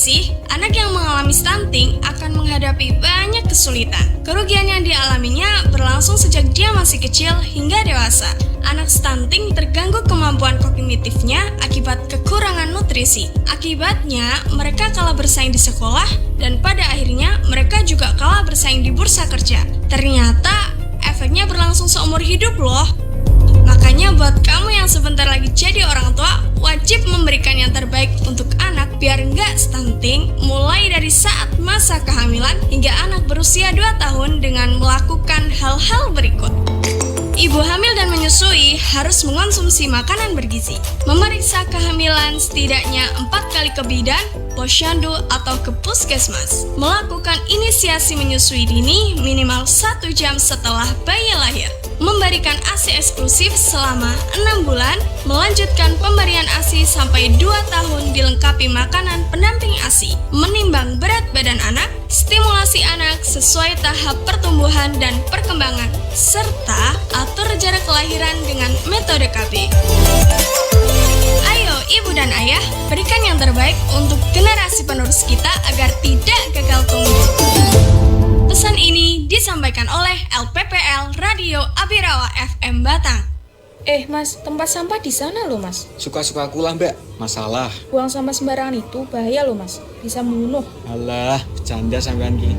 sih, anak yang mengalami stunting akan menghadapi banyak kesulitan. Kerugian yang dialaminya berlangsung sejak dia masih kecil hingga dewasa. Anak stunting terganggu kemampuan kognitifnya akibat kekurangan nutrisi. Akibatnya, mereka kalah bersaing di sekolah dan pada akhirnya mereka juga kalah bersaing di bursa kerja. Ternyata, efeknya berlangsung seumur hidup loh. Makanya buat kamu yang sebentar lagi jadi orang tua, wajib memberikan yang terbaik untuk anak biar nggak stunting mulai dari saat masa kehamilan hingga anak berusia 2 tahun dengan melakukan hal-hal berikut. Ibu hamil dan menyusui harus mengonsumsi makanan bergizi. Memeriksa kehamilan setidaknya 4 kali ke bidan, posyandu, atau ke puskesmas. Melakukan inisiasi menyusui dini minimal 1 jam setelah bayi lahir. Memberikan ASI eksklusif selama 6 bulan, melanjutkan pemberian ASI sampai 2 tahun dilengkapi makanan pendamping ASI, menimbang berat badan anak, stimulasi anak sesuai tahap pertumbuhan dan perkembangan, serta atur jarak kelahiran dengan metode KB. Ayo ibu dan ayah, berikan yang terbaik untuk generasi penerus kita agar tidak gagal tumbuh. Pesan ini disampaikan oleh LPPL Radio Abirawa FM Batang. Mas, tempat sampah di sana loh mas. Suka-suka aku lah mbak, masalah. Buang sampah sembarangan itu bahaya loh mas, bisa membunuh. Alah, bercanda sampean ki.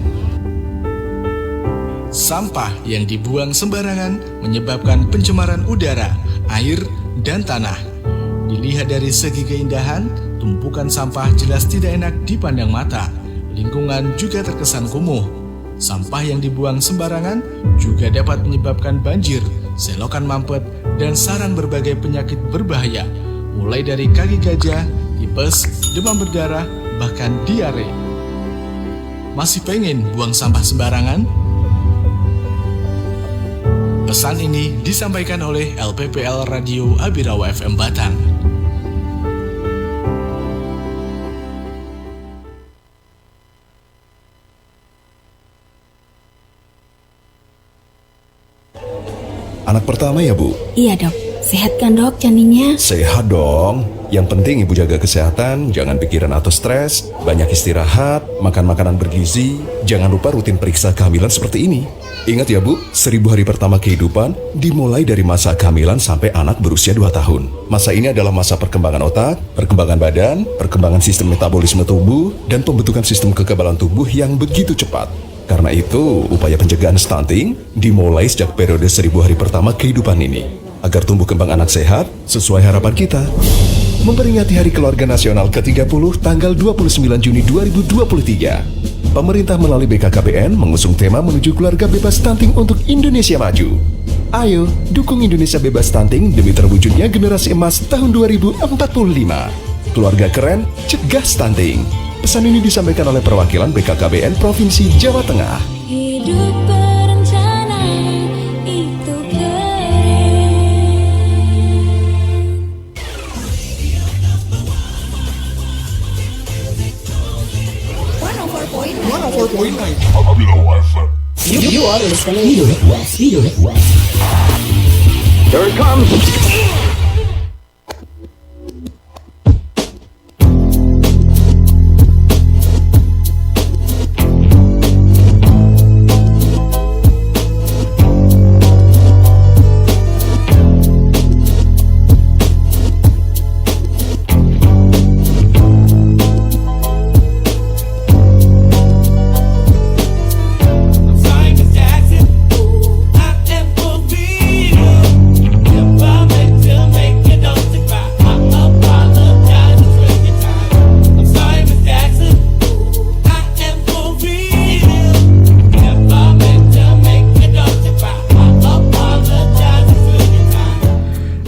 Sampah yang dibuang sembarangan menyebabkan pencemaran udara, air, dan tanah. Dilihat dari segi keindahan, tumpukan sampah jelas tidak enak dipandang mata. Lingkungan juga terkesan kumuh. Sampah yang dibuang sembarangan juga dapat menyebabkan banjir, selokan mampet, dan sarang berbagai penyakit berbahaya, mulai dari kaki gajah, tipes, demam berdarah, bahkan diare. Masih pengen buang sampah sembarangan? Pesan ini disampaikan oleh LPPL Radio Abirawa FM Batang. Anak pertama ya Bu? Iya dok, sehat kan dok janinnya? Sehat dong. Yang penting ibu jaga kesehatan, jangan pikiran atau stres, banyak istirahat, makan makanan bergizi, jangan lupa rutin periksa kehamilan seperti ini. Ingat ya Bu, 1000 hari pertama kehidupan dimulai dari masa kehamilan sampai anak berusia 2 tahun. Masa ini adalah masa perkembangan otak, perkembangan badan, perkembangan sistem metabolisme tubuh, dan pembentukan sistem kekebalan tubuh yang begitu cepat. Karena itu, upaya pencegahan stunting dimulai sejak periode 1000 hari pertama kehidupan ini. Agar tumbuh kembang anak sehat sesuai harapan kita. Memperingati Hari Keluarga Nasional ke-30 tanggal 29 Juni 2023. Pemerintah melalui BKKBN mengusung tema menuju keluarga bebas stunting untuk Indonesia maju. Ayo, dukung Indonesia bebas stunting demi terwujudnya generasi emas tahun 2045. Keluarga keren, cegah stunting. Pesan ini disampaikan oleh perwakilan BKKBN Provinsi Jawa Tengah. Hidup berencana itu keren. 104.9 Abirawa FM. You are listening to West. Here it comes.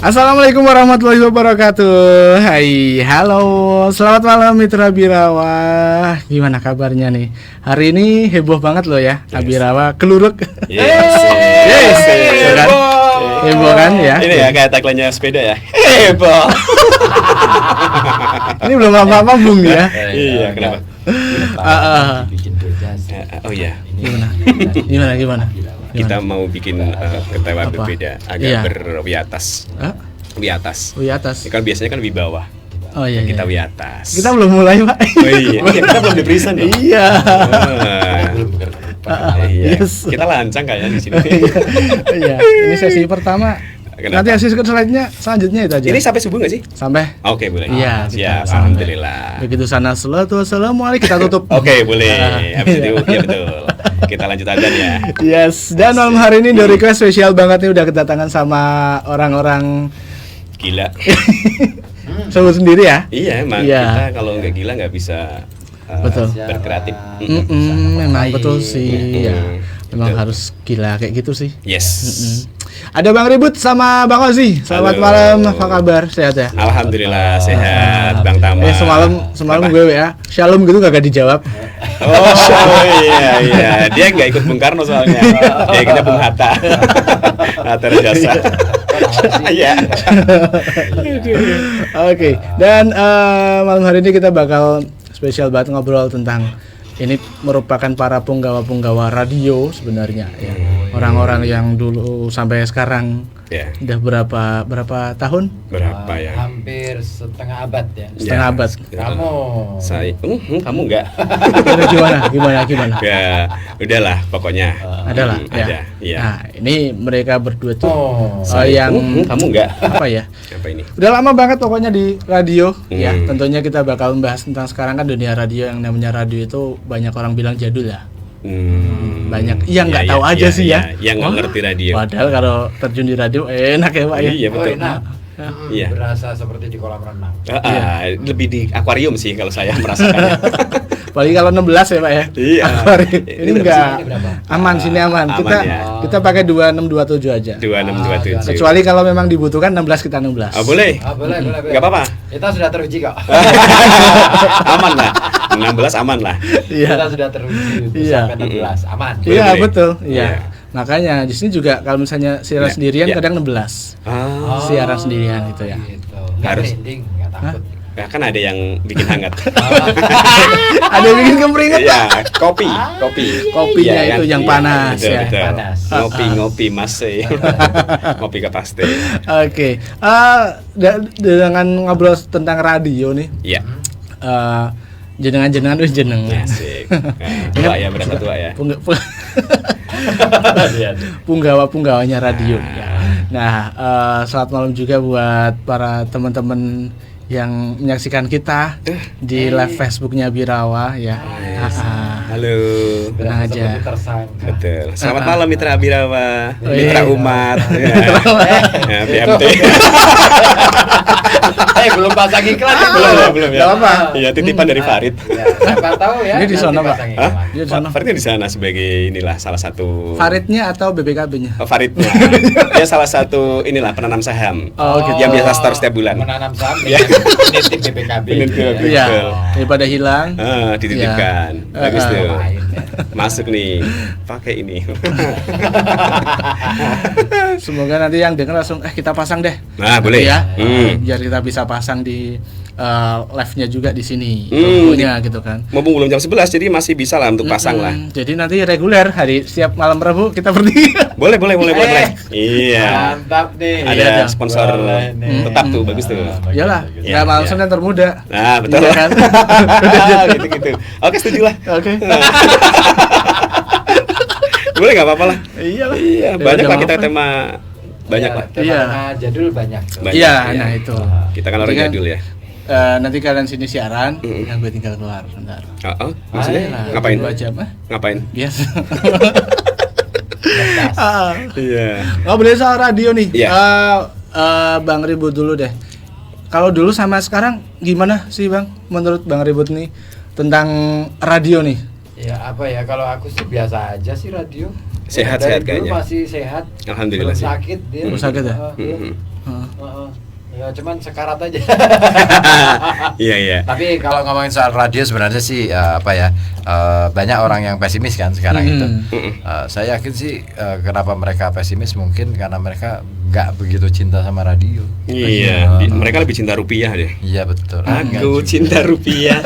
Assalamualaikum warahmatullahi wabarakatuh. Hai, halo, selamat malam Mitra Abirawa. Gimana kabarnya nih? Hari ini heboh banget loh ya, Abirawa keluruk. Yes. Heboh kan ya? Ini ya kayak tagline-nya sepeda ya. Heboh. Ini belum apa-apa Bung ya. Iya, kenapa? Oh iya. Gimana? Kita mau bikin ketawa berbeda, agak Iya. berwiatas. Wiatas. Wiatas. Ya kan biasanya kan wibawa. Oh iya. Kita iya. Wiatas. Kita belum mulai, Pak. Oh iya, kita belum di-present dong. Iya. Iya. Yes. Kita lancang kayaknya di sini. Iya, ini sesi pertama. Kenapa? Nanti sesi selanjutnya itu aja. Ini sampai subuh nggak sih? Sampai. Oke, boleh. Iya, Siap. kita Alhamdulillah. begitu sana salatu wassalamualaikum kita tutup. Oke, boleh. Habis itu, ya betul. Kita lanjut adzan ya. Yes, dan malam hari ini The Request spesial banget nih udah kedatangan sama orang-orang Gila. sebut sendiri ya. Iya, emang Iya. kita kalau nggak gila nggak bisa Betul. berkreatif. Memang betul sih. Ya. Memang Betul. harus gila kayak gitu sih. Yes. Ada Bang Ribut sama Bang Ozi. Selamat Halo. malam, apa kabar? Sehat ya? Alhamdulillah sehat, Bang Tama. Semalam Apa? gue WA, Shalom gitu gak dijawab. Oh iya, dia nggak ikut Bung Karno soalnya. Dia ikutnya Bung Hatta. Hatta Rajasa. Iya. Oke, dan malam hari ini kita bakal spesial banget ngobrol tentang ini merupakan para punggawa-punggawa radio sebenarnya ya. Orang-orang yang dulu sampai sekarang Ya. udah berapa tahun? Berapa ya? Hampir setengah abad ya. Setengah abad. Kamu Saya, kamu enggak? Gimana? Ya, udahlah pokoknya. Adalah ya. Ada, iya. Nah, ini mereka berdua tuh Saya, yang kamu enggak? apa ya? Apa ini? Udah lama banget pokoknya di radio ya. Hmm. Tentunya kita bakal membahas tentang sekarang kan dunia radio, yang namanya radio itu banyak orang bilang jadul ya. Banyak yang nggak tahu aja sih ya. Yang nggak ngerti radio. Padahal kalau terjun di radio enak ya Pak ya. Iya betul. enak. Iya. Berasa seperti di kolam renang. Lebih di akuarium sih kalau saya merasakannya. Paling kalau 16 ya Pak ya. Iya. Akuarium. Ini Ini enggak berapa? aman, sini aman. Aman Kita ya. kita pakai 2627 aja. 2627. Kecuali kalau memang dibutuhkan 16 kita 16. Boleh. Boleh. Nggak apa-apa. Kita sudah teruji kok. Aman lah. 16 aman lah. Iya. Kita sudah teruji Iya. sampai 16. Aman. Iya Boleh. betul. Iya. Iya. Makanya di sini juga kalau misalnya siaran Iya, sendirian iya. kadang 16. Siaran sendirian gitu ya. Gitu. Nggak Harus. merinding, nggak takut. Ya, kan ada yang bikin hangat. Ada yang bikin kemeringat Iya, Pak. kopi. Kopinya Iya, itu kan? yang Iya, panas betul, ya. betul. Panas. Ngopi mas. Ngopi ke paste. Oke. Dengan ngobrol tentang radio nih. Iya. Jenengan Asik. Nah, tua ya, berasa tua ya. Punggawa-punggawanya radio ya. Nah, selamat malam juga buat para teman-teman yang menyaksikan kita di live Facebooknya Birawa ya. Halo. Tenang Berasa aja. seperti tersangka. Betul. Selamat malam Mitra Birawa, Oh, Mitra iya. Umat. Ya, BMT. Belum pasang iklan ya? Belum ya. Nggak apa. Iya, titipan dari Farid. Ya, siapa tahu ya. Ini di nanti sana, Pak. pasang Hah? iklan. Dia di sana. Faridnya di sana sebagai inilah salah satu Faridnya atau BPKB-nya? Faridnya. Dia salah satu inilah penanam saham. Oh, gitu. Yang biasa store setiap bulan. Menanam saham Iya. dengan nitip BPKB. Nitip. Iya. Betul. Daripada hilang. Dititipkan. Iya. Bagus tuh. Main, ya. Masuk nih. Pakai ini. Semoga nanti yang dengar langsung kita pasang deh. Nah, boleh. Ya. Hmm. Biar kita bisa pasang di live-nya juga di sini. Hmm. Logonya gitu kan. Mumpung belum jam 11 jadi masih bisa lah untuk pasang lah. Jadi nanti reguler hari setiap malam Rabu kita bertiga. Boleh. Iya. Mantap nih. Ada Iya, sponsor boleh nih. tetap tuh, bagus tuh. Iyalah, Iya, nggak malam iya. Senin termuda. Nah, betul. Iya kan? Gitu-gitu. Oke, setuju lah. Oke. Boleh nggak apa-apa lah. Iyalah. Iya, Ya, banyak udah lah kita apa. tema banyak lah. Iya. Jadul banyak. Banyak, Iya, iya. nah itu. Kita kan orang Jadi jadul ya. Nanti kalian sini siaran, yang gue tinggal keluar bentar. Maksudnya Ayolah, ngapain? 2 jam Ngapain? biasa. Iya. Ngobrolin soal radio nih. Iya. Bang Ribut dulu deh. Kalau dulu sama sekarang gimana sih Bang? Menurut Bang Ribut nih tentang radio nih. Ya apa ya, kalau aku sih biasa aja sih radio. Sehat-sehat Dari dulu kayaknya. masih sehat. Alhamdulillah Belum sih. sakit dia. Belum sakit ya? Mhm. Ya cuman sekarat aja. Iya. Tapi kalau ngomongin soal radio sebenarnya sih banyak orang yang pesimis kan sekarang itu. Saya yakin sih kenapa mereka pesimis mungkin karena mereka nggak begitu cinta sama radio. Iya, mereka lebih cinta rupiah deh. Iya betul. Aku cinta rupiah.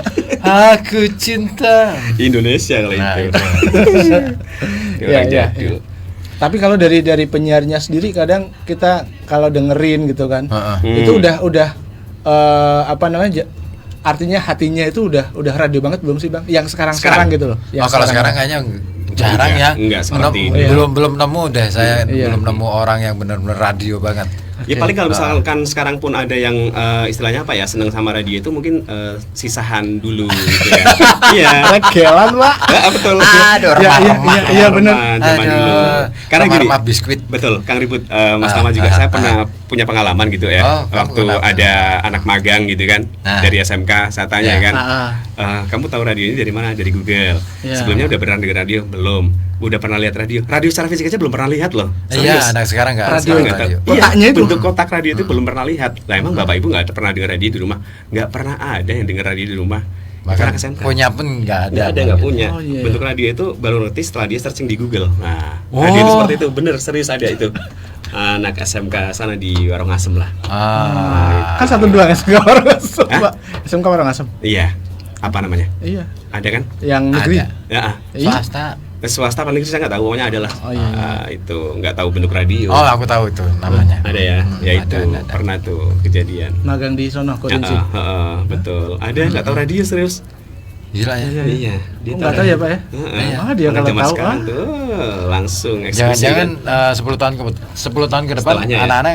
Aku cinta Indonesia kalau Nah, itu. itu. Orang Iya, jadul. Tapi kalau dari penyiarnya sendiri kadang kita kalau dengerin gitu kan, Heeh. itu udah apa namanya? Artinya hatinya itu udah radio banget belum sih Bang? Yang sekarang gitu loh. Yang kalau sekarang kayaknya jarang ya. Enggak seperti ini. Belum nemu deh saya belum nemu orang yang benar-benar radio banget. Ya paling kalau misalkan sekarang pun ada yang istilahnya apa ya, seneng sama radio itu mungkin sisahan dulu gitu ya. Iya. Regelan, Pak. Betul. Aduh, remah-remah. Iya benar. Zaman dulu. Karena gini, remah biskuit. betul, Kang Ribut, Mas Tama juga saya pernah punya pengalaman gitu ya. Waktu ada anak magang gitu kan dari SMK, saya tanya kan, kamu tahu radio ini dari mana? Dari Google. Sebelumnya udah pernah dengar radio? Belum. Udah pernah lihat radio? Radio secara fisik aja belum pernah lihat loh. Iya, anak sekarang nggak radio. Kotaknya itu bentuk kotak radio itu belum pernah lihat. Lah emang Bapak Ibu nggak pernah dengar radio di rumah? Nggak pernah ada yang dengar radio di rumah. Bahkan punya pun nggak ada. Nggak punya. Bentuk radio itu baru ngerti setelah dia searching di Google. Nah, radio itu seperti itu, bener serius ada itu. Anak SMK sana di Warung Asem lah. Kan satu dua SMK Warung Asem, Pak. SMK Warung Asem. Iya. Apa namanya? Iya. Ada kan? Yang negeri. Ya. Swasta. Swasta paling saya nggak tahu, pokoknya adalah itu nggak tahu bentuk radio. Oh, aku tahu itu namanya. Ada ya, ya itu ada. Pernah tuh kejadian. Magang di sono Korinci. Betul. Ada nggak tahu radio serius? Gila ya. Iya. Dia nggak tahu ya Pak ya? Dia kalau tahu tuh langsung. Jangan-jangan 10 tahun ke depan anak-anak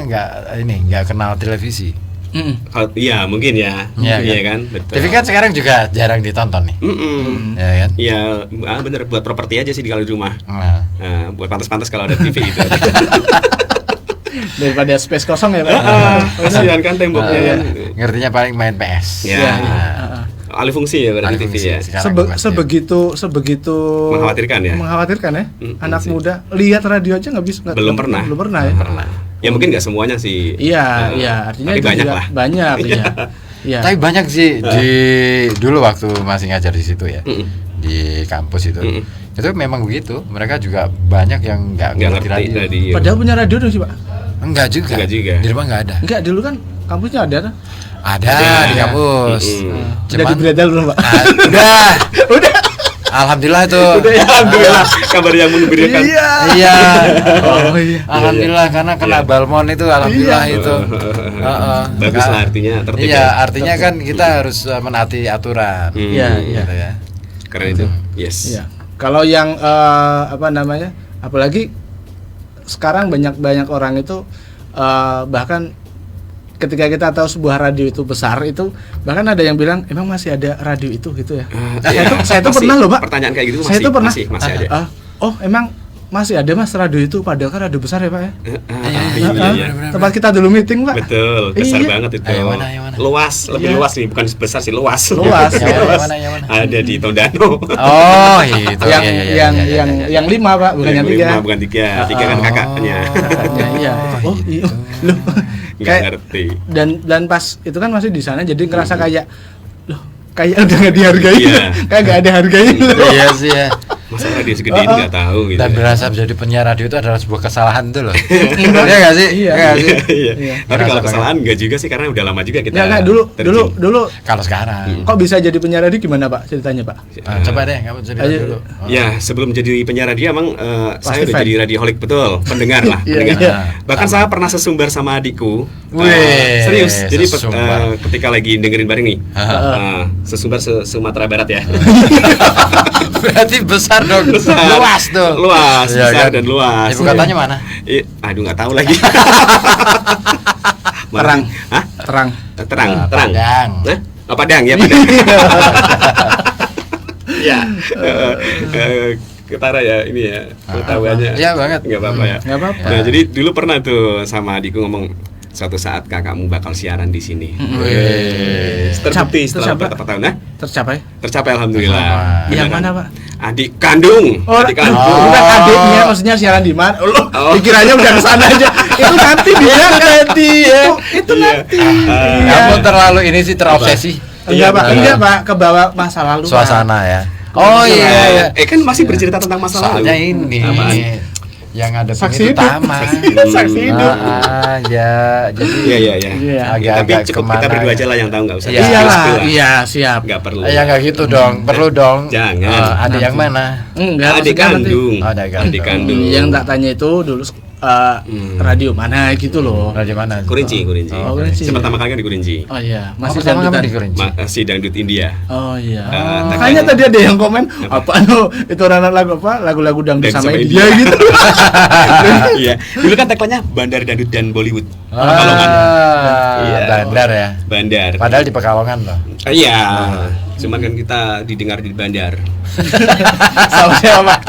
nggak kenal televisi. Iya mungkin ya. Iya kan, betul. TV kan sekarang juga jarang ditonton nih. Ya kan? Iya, bener, buat properti aja sih di kalau di rumah. Buat pantas-pantas kalau ada TV itu. Daripada space kosong ya Pak. Kasihan kan temboknya. Ngertinya paling main PS. Iya. Alih fungsi ya berarti TV ya. Sebegitu mengkhawatirkan ya. Mengkhawatirkan ya. Anak muda lihat radio aja nggak bisa. Belum pernah ya. Ya mungkin nggak semuanya sih. Iya, artinya tapi banyak lah. Banyak, iya. Tapi banyak sih dulu waktu masih ngajar di situ ya, di kampus itu. Itu memang begitu. Mereka juga banyak yang nggak ngerti radio. Padahal punya radio dong sih Pak. Enggak juga. Di rumah nggak ada. Enggak, dulu kan kampusnya ada. Ada di kampus. Udah dibredel belum Pak? Udah. Alhamdulillah itu. Ya, alhamdulillah kabar yang menggembirakan. Iya. Alhamdulillah karena kena balmon itu alhamdulillah itu. Bagus lah artinya tertib. Iya, artinya kan kita harus menaati aturan. Iya. Karena itu. Yes. Iya. Kalau yang apa namanya? Apalagi sekarang banyak orang itu bahkan ketika kita tahu sebuah radio itu besar itu, bahkan ada yang bilang emang masih ada radio itu gitu ya. Saya tuh pernah loh Pak. Pertanyaan kayak gitu saya tuh pernah. Masih ada. Oh emang masih ada Mas radio itu, padahal kan radio besar ya Pak ya. Iya. Tempat kita dulu meeting Pak. Betul, besar banget itu. Yang mana? Luas, lebih luas nih, bukan besar sih, luas. Yang mana? Ada di Tondano. Oh itu. Yang 5 Pak, bukan yang 3. Bukan 3 kan kakaknya. Iya. Oh iya. Loh. Nggak ngerti. Dan pas itu kan masih di sana, jadi ngerasa kayak loh, kayak udah nggak dihargai, kayak nggak ada harganya. Iya sih ya. Masa radio segede ini nggak tahu gitu. Dan berasa menjadi penyiar radio itu adalah sebuah kesalahan tuh loh. Iya nggak sih? Iya. Tapi kalau kesalahan nggak juga sih, karena udah lama juga kita. Nggak dulu. Kalau sekarang. Kok bisa jadi penyiar radio gimana Pak? Ceritanya Pak. Coba deh, kamu cerita dulu. Ya sebelum jadi penyiar radio emang saya udah jadi radioholik betul, pendengar lah. Bahkan saya pernah sesumbar sama adikku. Serius. Jadi ketika lagi dengerin bareng nih, sesumbar Sumatera Barat ya. Berarti besar dong. Luas tuh. Luas, besar dan luas. Ibu katanya mana? Aduh nggak tahu lagi. Terang. Hah? Terang. Padang. Padang ya, Padang. Ya. Ketara ya ini ya pengetahuannya. Iya banget. Nggak apa-apa ya. Nggak apa-apa. Nah, jadi dulu pernah tuh sama adikku ngomong, suatu saat kakakmu bakal siaran di sini. Terbukti setelah beberapa tahun. Tercapai alhamdulillah. Yang mana Pak? Adik kandung. Bukan adiknya, maksudnya siaran di mana? Dikiranya udah kesana aja. Itu nanti dia nanti ya. Itu nanti. Kamu terlalu ini sih terobsesi. Enggak Pak, ke bawah masa lalu. Suasana ya. Oh iya. Kan masih bercerita tentang masa lalu. Soalnya ini yang ada saksi utama. Saksi hidup. Ya, jadi tapi cukup kita berdua aja lah yang tahu, nggak usah. Iya, siap. Nggak perlu. Ya nggak gitu dong, perlu dong. Jangan. Ada yang mana? Enggak, adik kandung. Adik kandung. Yang tak tanya itu dulu radio mana gitu loh. Radio mana? Kurinci. Oh, Kurinci. Pertama kali kan di Kurinci. Oh iya, masih pertama dangdutan di Kurinci. Masih dangdut India. Oh iya. Makanya Makanya tadi ada yang komen apa itu lagu-lagu dangdut sama India gitu. Iya. Dulu kan tagline-nya Bandar Dangdut dan Bollywood. Bandar ya. Bandar. Padahal di Pekalongan loh. Iya. Cuman kan kita didengar di bandar. Sama siapa, Pak?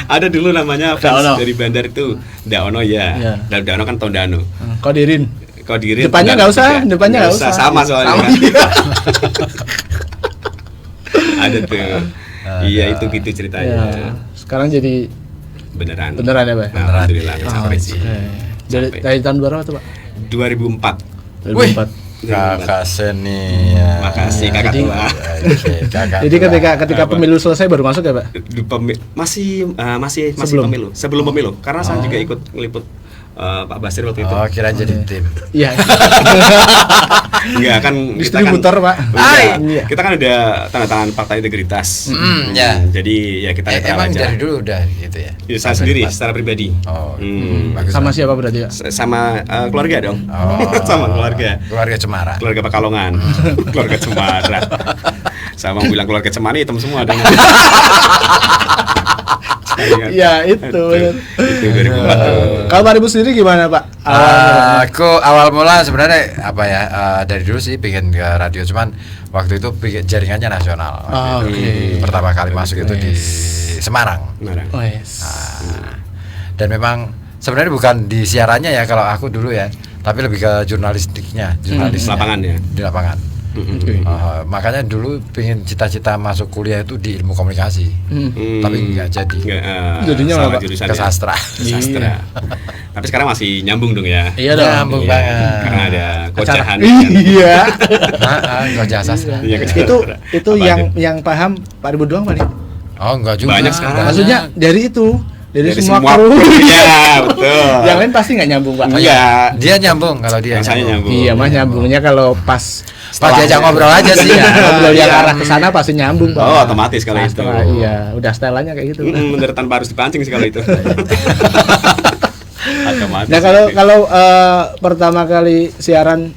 Ada dulu namanya fans Daono. dari bandar itu Daono ya. Iya. Dan Daono kan Tondano. Kodirin. Kodirin. Depannya nggak usah, depannya nggak usah. Sama soalnya. Kan. Ada tuh. Iya itu gitu ceritanya. Ya. Sekarang jadi Beneran ya, Pak? Alhamdulillah sampai sih. Dari tahun berapa tuh, Pak? 2004. 2004. Kakak senior. Makasih kakak tua. Jadi ketika pemilu selesai baru masuk ya, Pak? Masih pemilu. Sebelum pemilu. Karena saya juga ikut ngeliput Pak Basir waktu itu. Oh, kira jadi tim. Iya. Enggak kan distributor, Pak. Kita kan udah tanda tangan Partai Integritas. Ya. Jadi ya kita emang aja. dari dulu udah gitu ya. Ya, saya sendiri secara pribadi. Oh. Sama siapa berarti ya? Sama keluarga dong. Oh. Sama keluarga. Keluarga Cemara. Keluarga Pekalongan. Keluarga Cemara. Sama bilang keluarga Cemara hitam semua dong. Iya itu. Itu 2004. Kalau Pak Ibu sendiri gimana, Pak? Aku awal mula sebenarnya apa ya dari dulu sih bikin ke radio, cuman waktu itu bikin jaringannya nasional. Pertama kali masuk itu di Semarang. Oh, yes. Dan memang sebenarnya bukan di siarannya ya kalau aku dulu ya, tapi lebih ke jurnalistiknya, lapangan ya. Di lapangan. Makanya dulu pengen cita-cita masuk kuliah itu di ilmu komunikasi, tapi nggak jadi. Jadinya salah apa? jurusan Ke sastra. Sastra. Tapi sekarang masih nyambung dong ya. Iya dong. Nyambung banget. Karena ada kocahan. Iya. Kojah sastra. Itu yang paham Pak Ibu doang, Pak? Oh, enggak juga. Banyak sekarang. Maksudnya dari semua kru. kru. Iya, betul. Yang lain pasti nggak nyambung, Pak. Iya. Dia nyambung kalau dia. Saya nyambung. Iya, Mas nyambungnya kalau pas diajak ngobrol aja sih ya. Ngobrol yang arah ke sana pasti nyambung, Pak. Oh, otomatis kalau itu. Iya, udah stylenya kayak gitu. Bener tanpa harus dipancing sih kalau itu. Otomatis. Nah, kalau pertama kali siaran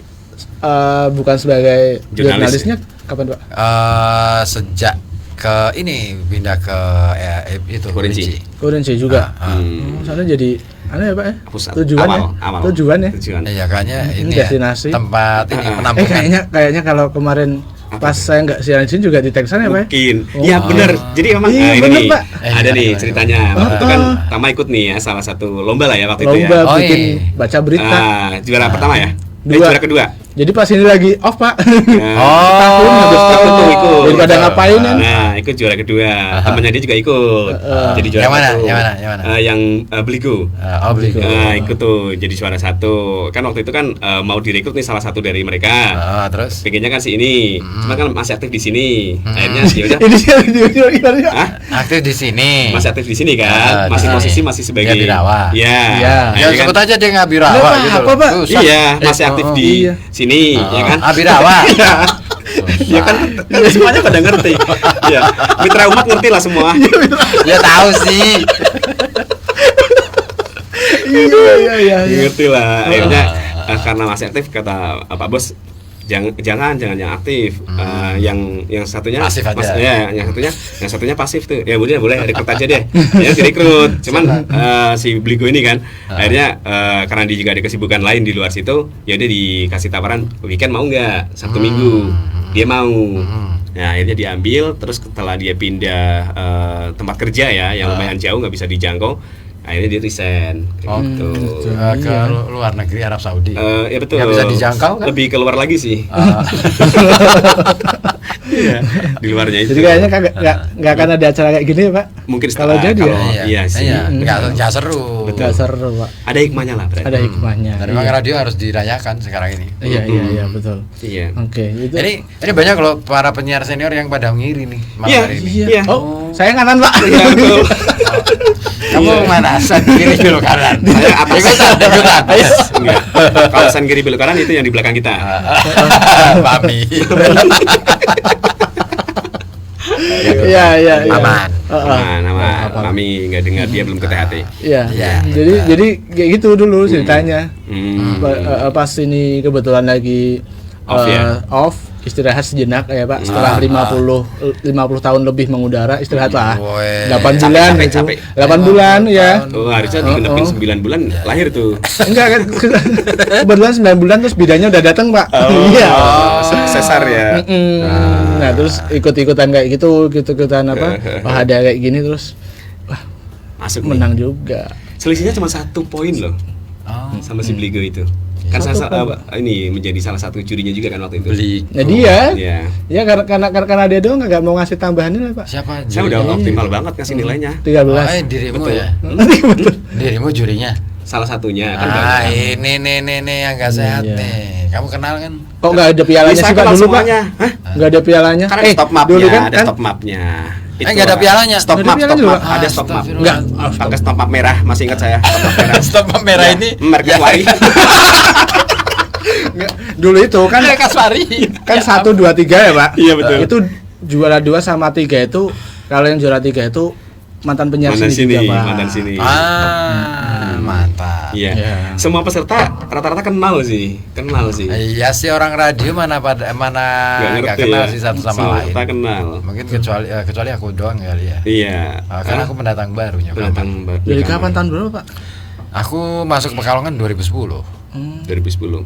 bukan sebagai jurnalisnya kapan, Pak? Sejak ke ini pindah ke itu Kurinci juga. Sana jadi ya, Pak ya? Tujuan ya. Iya, kayaknya ini destinasi. Tempat ini penampungan. Kayaknya kalau kemarin pas saya nggak siaran di sini juga di Texas ya, Pak? Mungkin. Iya, benar. Jadi memang ini bener, nih. Pak. Ada nih ceritanya. Waktu itu kan Tama ikut nih ya salah satu lomba lah ya waktu itu ya. Lomba bikin baca berita. Juara pertama ya? Juara kedua. Jadi pas ini lagi off, Pak. Tahun habis tahun tuh ikut. Daripada ngapain kan? Nah, ikut juara kedua. Temannya dia juga ikut. Jadi juara satu. Yang mana? Yang Beligo. Beligo. Ikut tuh jadi juara satu. Kan waktu itu kan mau direkrut nih salah satu dari mereka. Terus pengennya kan si ini. Cuma kan masih aktif di sini. Akhirnya ya udah. Aktif di sini. Masih aktif di sini kan. Masih posisi masih sebagai Birawa. Iya. Ya sebut aja dia nggak Birawa gitu. Apa, Pak? Iya, masih aktif di sini, ya kan? Birawa. Ya kan, semuanya pada ngerti. Ya, mitra umat ngerti lah semua. Ya tahu sih. Iya. Ngerti lah. Akhirnya karena masih aktif kata Pak Bos, jangan yang aktif. Yang satunya pasif aja. yang satunya pasif tuh. Ya boleh rekrut aja deh. Ya direkrut. Cuman si Beligo ini kan akhirnya karena dia juga ada kesibukan lain di luar situ, ya udah dikasih tawaran weekend mau nggak? Sabtu Minggu. Dia mau. Nah, akhirnya diambil. Terus setelah dia pindah tempat kerja ya yang lumayan jauh nggak bisa dijangkau, akhirnya dia resign gitu. Ke luar negeri, Arab Saudi. Ya betul. Nggak bisa dijangkau kan? Lebih keluar lagi sih. Iya, di luarnya itu. Jadi kayaknya nggak akan ada acara kayak gini ya, Pak? Mungkin kalau jadi iya sih. Nggak seru. Nggak seru, Pak. Ada hikmahnya lah berarti. Ada hikmahnya. Dan memang radio harus dirayakan sekarang ini. Iya betul. Iya. Oke, itu. Ini banyak loh para penyiar senior yang pada ngiri nih Iya. Iya. Oh, saya kanan, Pak. Iya betul. Kamu mana? San kiri belok kanan. Ikutan. Enggak. Kalau san kiri belok kanan itu yang di belakang kita. Pami. Iya. Aman. Aman. Mami nggak dengar dia belum ke THT. Iya. Jadi kayak gitu dulu ceritanya. Pas ini kebetulan lagi off, istirahat sejenak ya Pak. Setelah 50 tahun lebih mengudara, istirahat lah. 8 bulan itu. 8 bulan ya. Oh, harusnya digenepin 9 bulan lahir tuh. Enggak kan. Kebetulan 9 bulan terus bidannya udah datang, Pak. Iya. Sesar ya. Nah, terus ikut-ikutan kayak gitu, ikutan apa? Wah, ada kayak gini terus masuk menang juga. Selisihnya cuma 1 poin loh. Sama si Bligo itu. Kan ini menjadi salah satu jurinya juga kan waktu itu. Nah dia, ya karena dia doang nggak mau ngasih tambahan nilai Pak. Siapa? Saya udah optimal banget ngasih nilainya. 13. Dirimu betul. Ya. Dirimu jurinya. Salah satunya kan. Ini yang nggak sehat nih. Kamu kenal kan? Kok nggak ada pialanya sih Pak dulu Pak? Nggak ada pialanya. Karena stop mapnya, dulu kan ada stop mapnya. Nggak ada pialanya. Stop map. Ada stop map. Enggak, pakai stop map merah, masih ingat saya. Stop map merah ini merek Kaswari. Dulu itu kan Kaswari. Kan 1 2 3 ya, Pak? Iya betul. Itu juara 2 sama 3 itu kalau yang juara 3 itu mantan penyiar sini juga, Pak. Mantan sini. Mantap. Iya. Semua peserta rata-rata kenal sih. Iya sih, orang radio mana nggak kenal sih satu sama lain. Kita kenal. Mungkin kecuali aku doang kali ya. Iya. Karena aku pendatang baru. Dari kapan tahun berapa, Pak? Aku masuk Pekalongan 2010. 2010.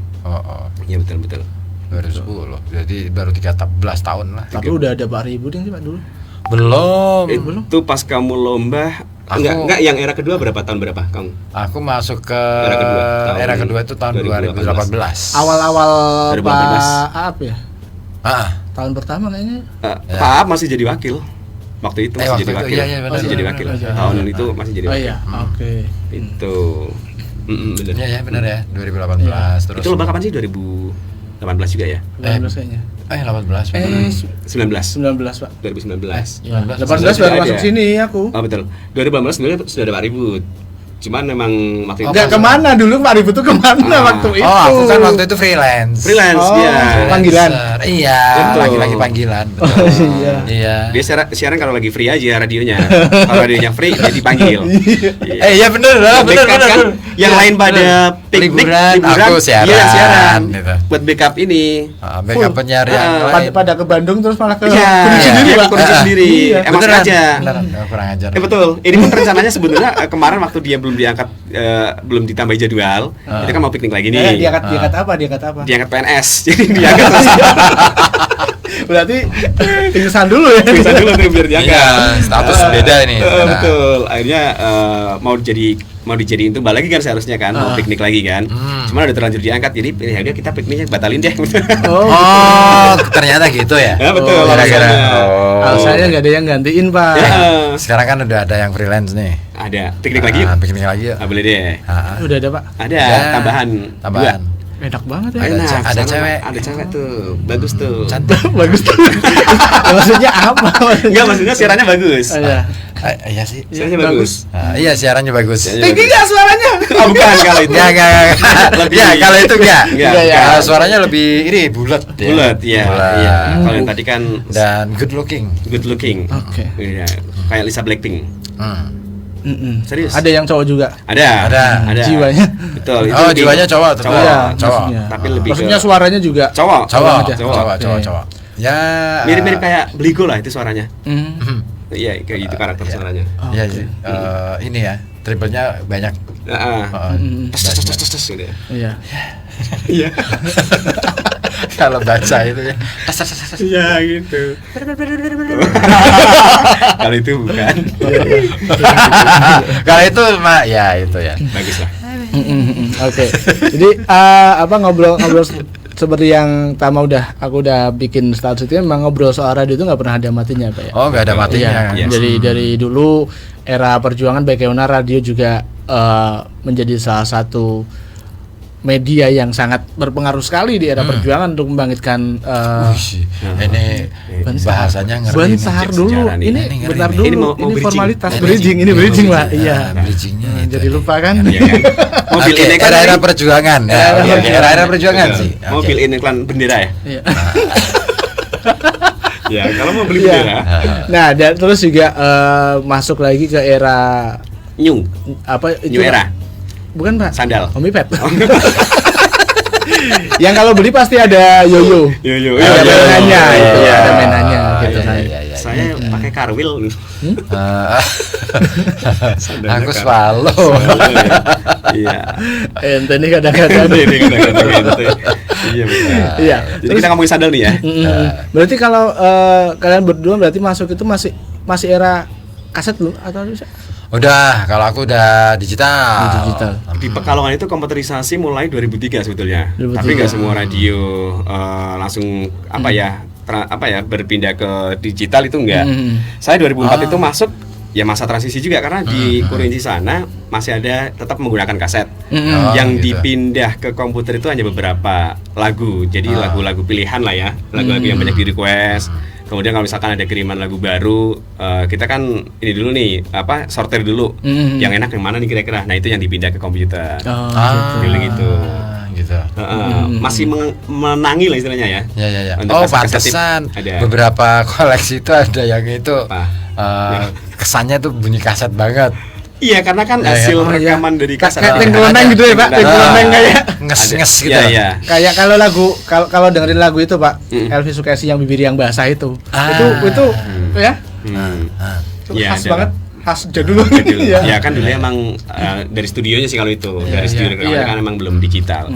Iya betul. 2010. Jadi baru 13 tahun lah. Tapi udah ada Pak Ribu sih Pak dulu. Belum. Itu pas kamu lomba. Enggak, yang era kedua berapa kamu? Aku masuk ke era kedua itu tahun 2018. Awal-awal 2018. Pak Aap ya? Tahun pertama kayaknya. Pak Aap masih jadi wakil. Waktu itu masih jadi wakil. Masih jadi wakil. Tahun itu masih jadi wakil. Oh iya, oke. Itu. Bener. Iya benar ya, 2018 terus. Itu lomba kapan sih? 2018 juga ya? 19 kayaknya. 18. 19 Pak. 2019. 18 baru masuk sini aku. Oh betul. 2018 sebenarnya sudah ada Pak Ribut. Cuman memang waktu itu enggak kemana dulu Pak Ribut itu kemana waktu itu? Oh, aku kan waktu itu freelance. Iya. Panggilan. Iya, lagi panggilan. Iya. Dia siaran kalau lagi free aja radionya. Kalau radionya free dia dipanggil. Iya benar. Kan yang lain pada piknik, liburan, aku siaran. Gitu. Buat backup ini. Backup penyiar yang lain. Pada ke Bandung terus malah ke kondisi sendiri. Emang sengaja. Kurang ajar. Betul. Ini pun rencananya sebenarnya kemarin waktu dia belum diangkat, belum ditambah jadwal, itu kan mau piknik lagi nih. Diangkat apa? Diangkat PNS. Jadi diangkat berarti pingsan dulu ya. Pingsan dulu tuh biar diangkat. Iya, status beda ini. Betul. Akhirnya mau dijadiin tumbal lagi kan seharusnya kan, mau piknik lagi kan. Cuman udah terlanjur diangkat, jadi ya kita pikniknya batalin deh. Oh, ternyata gitu ya. Ya betul. Alasannya nggak ada yang gantiin Pak. Sekarang kan udah ada yang freelance nih. Ada. Piknik lagi. Piknik lagi. Boleh deh. Udah ada Pak. Ada tambahan. Enak banget ya. Ada cewek. Ada cewek tuh. Bagus tuh. Cantik. Bagus tuh. Maksudnya apa? Enggak, maksudnya siarannya bagus. Iya sih. Siarannya bagus. Iya, siarannya bagus. Tinggi nggak suaranya? Oh, bukan kalau itu. Enggak. Ya, kalau itu enggak. Suaranya lebih ini bulat. Bulat, iya. Kalau yang tadi kan dan good looking. Oke. Iya, kayak Lisa Blackpink. Serius? Ada yang cowok juga? Ada. Jiwanya? Betul. Itu jiwanya cowok. Cowok. Tapi lebih maksudnya suaranya juga cowok. Ya. Mirip-mirip kayak Bligo lah itu suaranya. Iya, kayak gitu karakter suaranya. Iya sih. Ini ya, triple-nya banyak. Tes gitu ya. Iya. Iya. Kalau baca itu ya. Iya gitu. Kalau itu bukan. Kalau itu mah ya itu ya. Bagus lah. Oke. Jadi ngobrol seperti yang aku udah bikin status itu, memang ngobrol soal radio itu nggak pernah ada matinya Pak ya. Oh, nggak ada matinya. Iya. Jadi dari dulu era perjuangan bagaimana radio juga menjadi salah satu media yang sangat berpengaruh sekali di era perjuangan untuk membangkitkan ini bahasanya ngerti. Bentar dulu, ini bentar dulu, ini formalitas bridging Pak. Iya. Bridgingnya jadi lupa kan? Mobil ini kan era perjuangan. Era perjuangan sih. Mobil ini iklan bendera ya? Iya. Ya, kalau mau beli bendera. Nah, dan terus juga masuk lagi ke era New itu era. Bukan, Pak? Sandal. Omipet. Yang kalau beli pasti ada yoyo. Ada mainannya itu, ada mainannya gitu kan. Saya pakai Karwil. Aku swallow. Iya. Ente nih kadang-kadang. Iya betul. Iya. Jadi kita ngomongin sandal nih ya. Berarti kalau kalian berdua berarti masuk itu masih era kaset belum atau bisa? Udah, kalau aku udah digital. Di Pekalongan itu komputerisasi mulai 2003 sebetulnya. Tapi nggak semua radio langsung berpindah ke digital itu enggak. Saya 2004 itu masuk ya masa transisi juga karena di Kurinci sana masih ada tetap menggunakan kaset. Yang dipindah ke komputer itu hanya beberapa lagu. Jadi lagu-lagu pilihan lah ya, lagu-lagu yang banyak di request. Kemudian kalau misalkan ada kiriman lagu baru, kita kan ini dulu nih, sortir dulu. Yang enak yang mana nih kira-kira. Nah, itu yang dipindah ke komputer. Gitu. Masih menangi lah istilahnya ya. Ya. Oh, pantesan. Beberapa koleksi itu ada yang itu kesannya tuh bunyi kaset banget. Iya, karena kan hasil rekaman dari kaset. Kayak tenggelameng gitu ya, Pak. Tenggelameng kayak nges gitu. Iya. Kayak kalau dengerin lagu itu, Pak, Elvi Sukaesih yang bibir yang basah itu. Itu ya. Khas banget. Khas jadul. Ya kan dulu emang dari studionya sih kalau itu. Dari studio rekaman kan emang belum digital.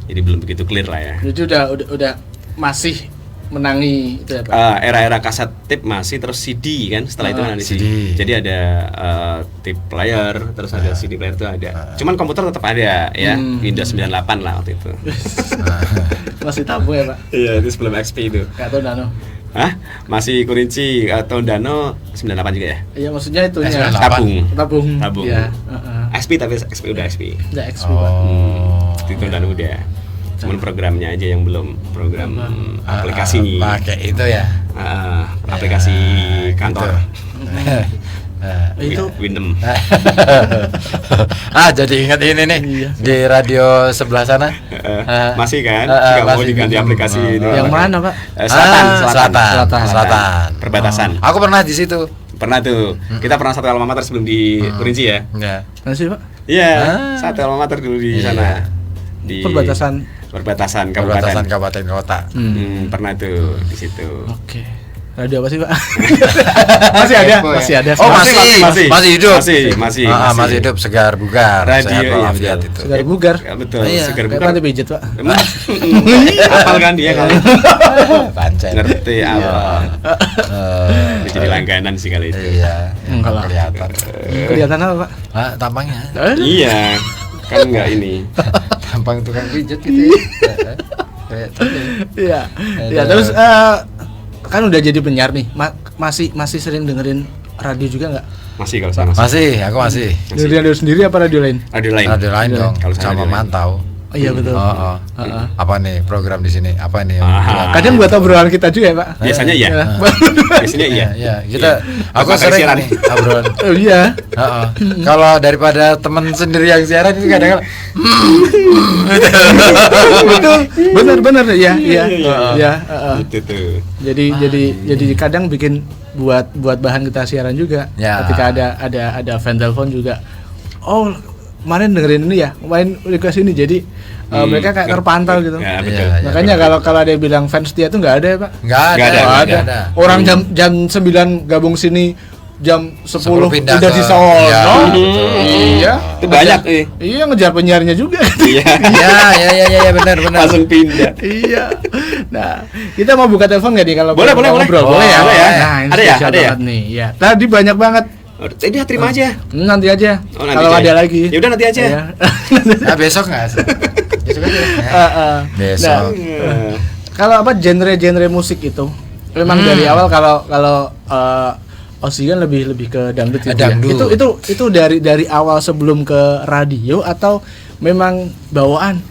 Jadi belum begitu clear lah ya. Jadi udah masih menangi itu ya, Pak. Era-era kaset tape masih, terus CD kan setelah itu kan ada CD. Jadi ada tape player, terus ada CD player itu ada. Cuman komputer tetap ada ya, Windows 98 lah waktu itu. Masih tabung ya, Pak? Iya, itu sebelum XP itu. Atau Nano? Hah? Masih Kurinci atau Dano 98 juga ya? Iya, maksudnya itu ya. Tabung. Ya. XP tapi XP udah XP. Udah XP, Pak. Itu Dano udah. Cuman programnya aja yang belum, program aplikasinya. Pakai itu ya. Aplikasi kantor. Itu Winem. Jadi ingat ini nih di radio sebelah sana. Masih kan? Juga mau diganti aplikasi itu. Yang mana, Pak? Selatan. Perbatasan. Aku pernah di situ. Pernah tuh. Kita pernah satu alma mater sebelum di Kurinci ya. Masih, Pak? Iya, satu alma mater dulu di sana. Di perbatasan kabupaten kota. Pernah tuh di situ. Oke. Radio apa sih, Pak? Masih ada. Oh, masih hidup. Masih hidup, segar bugar. Radio ya, itu. Segar bugar. Betul, segar bugar. Nanti pijet, Pak. Hafal kan dia kali. Pancen. Ngerti apa. Jadi langganan sih kali itu. Iya. Kalau kelihatan apa, Pak? Tampangnya. Iya. Kan enggak ini. Tampang tukang pijet gitu Iya. ya. Ya, terus kan udah jadi penyiar nih, masih sering dengerin radio juga nggak? Masih kalau saya aku masih. Dari radio sendiri apa radio lain? Radio lain dong. Kalau sama mantau. Oh iya betul. Apa nih program di sini? Apa nih? Kadang buat obrolan kita juga ya, Pak. Biasanya iya. Biasanya iya. Iya, kita aku sering nih obrolan. Oh iya. Kalau daripada teman sendiri yang siaran itu kadang betul. Benar ya. Itu tuh. Jadi kadang bikin buat bahan kita siaran juga. Ketika ada fan telepon juga. Oh, kemarin dengerin ini ya, main request ini, jadi mereka kayak terpantau gitu. Ya, betul. Makanya kalau ada yang bilang fans setia tuh nggak ada ya, Pak? Nggak ada. Orang jam 9 gabung sini, jam 10 pindah udah di sono. Iya. Itu banyak Iya, ngejar penyiarnya juga. Iya, benar. Langsung pindah. Iya. Nah, kita mau buka telepon nggak nih kalau boleh. Boleh ya. Nah, ada ya. Nih, ya. Tadi banyak banget. Ini terima aja. Nanti aja. Kalau ada lagi. Ya udah nanti aja. Nah, besok nggak? Besok aja. Besok. Kalau genre musik itu memang dari awal kalau Osi kan lebih ke dangdut gitu ya. Itu dari awal sebelum ke radio atau memang bawaan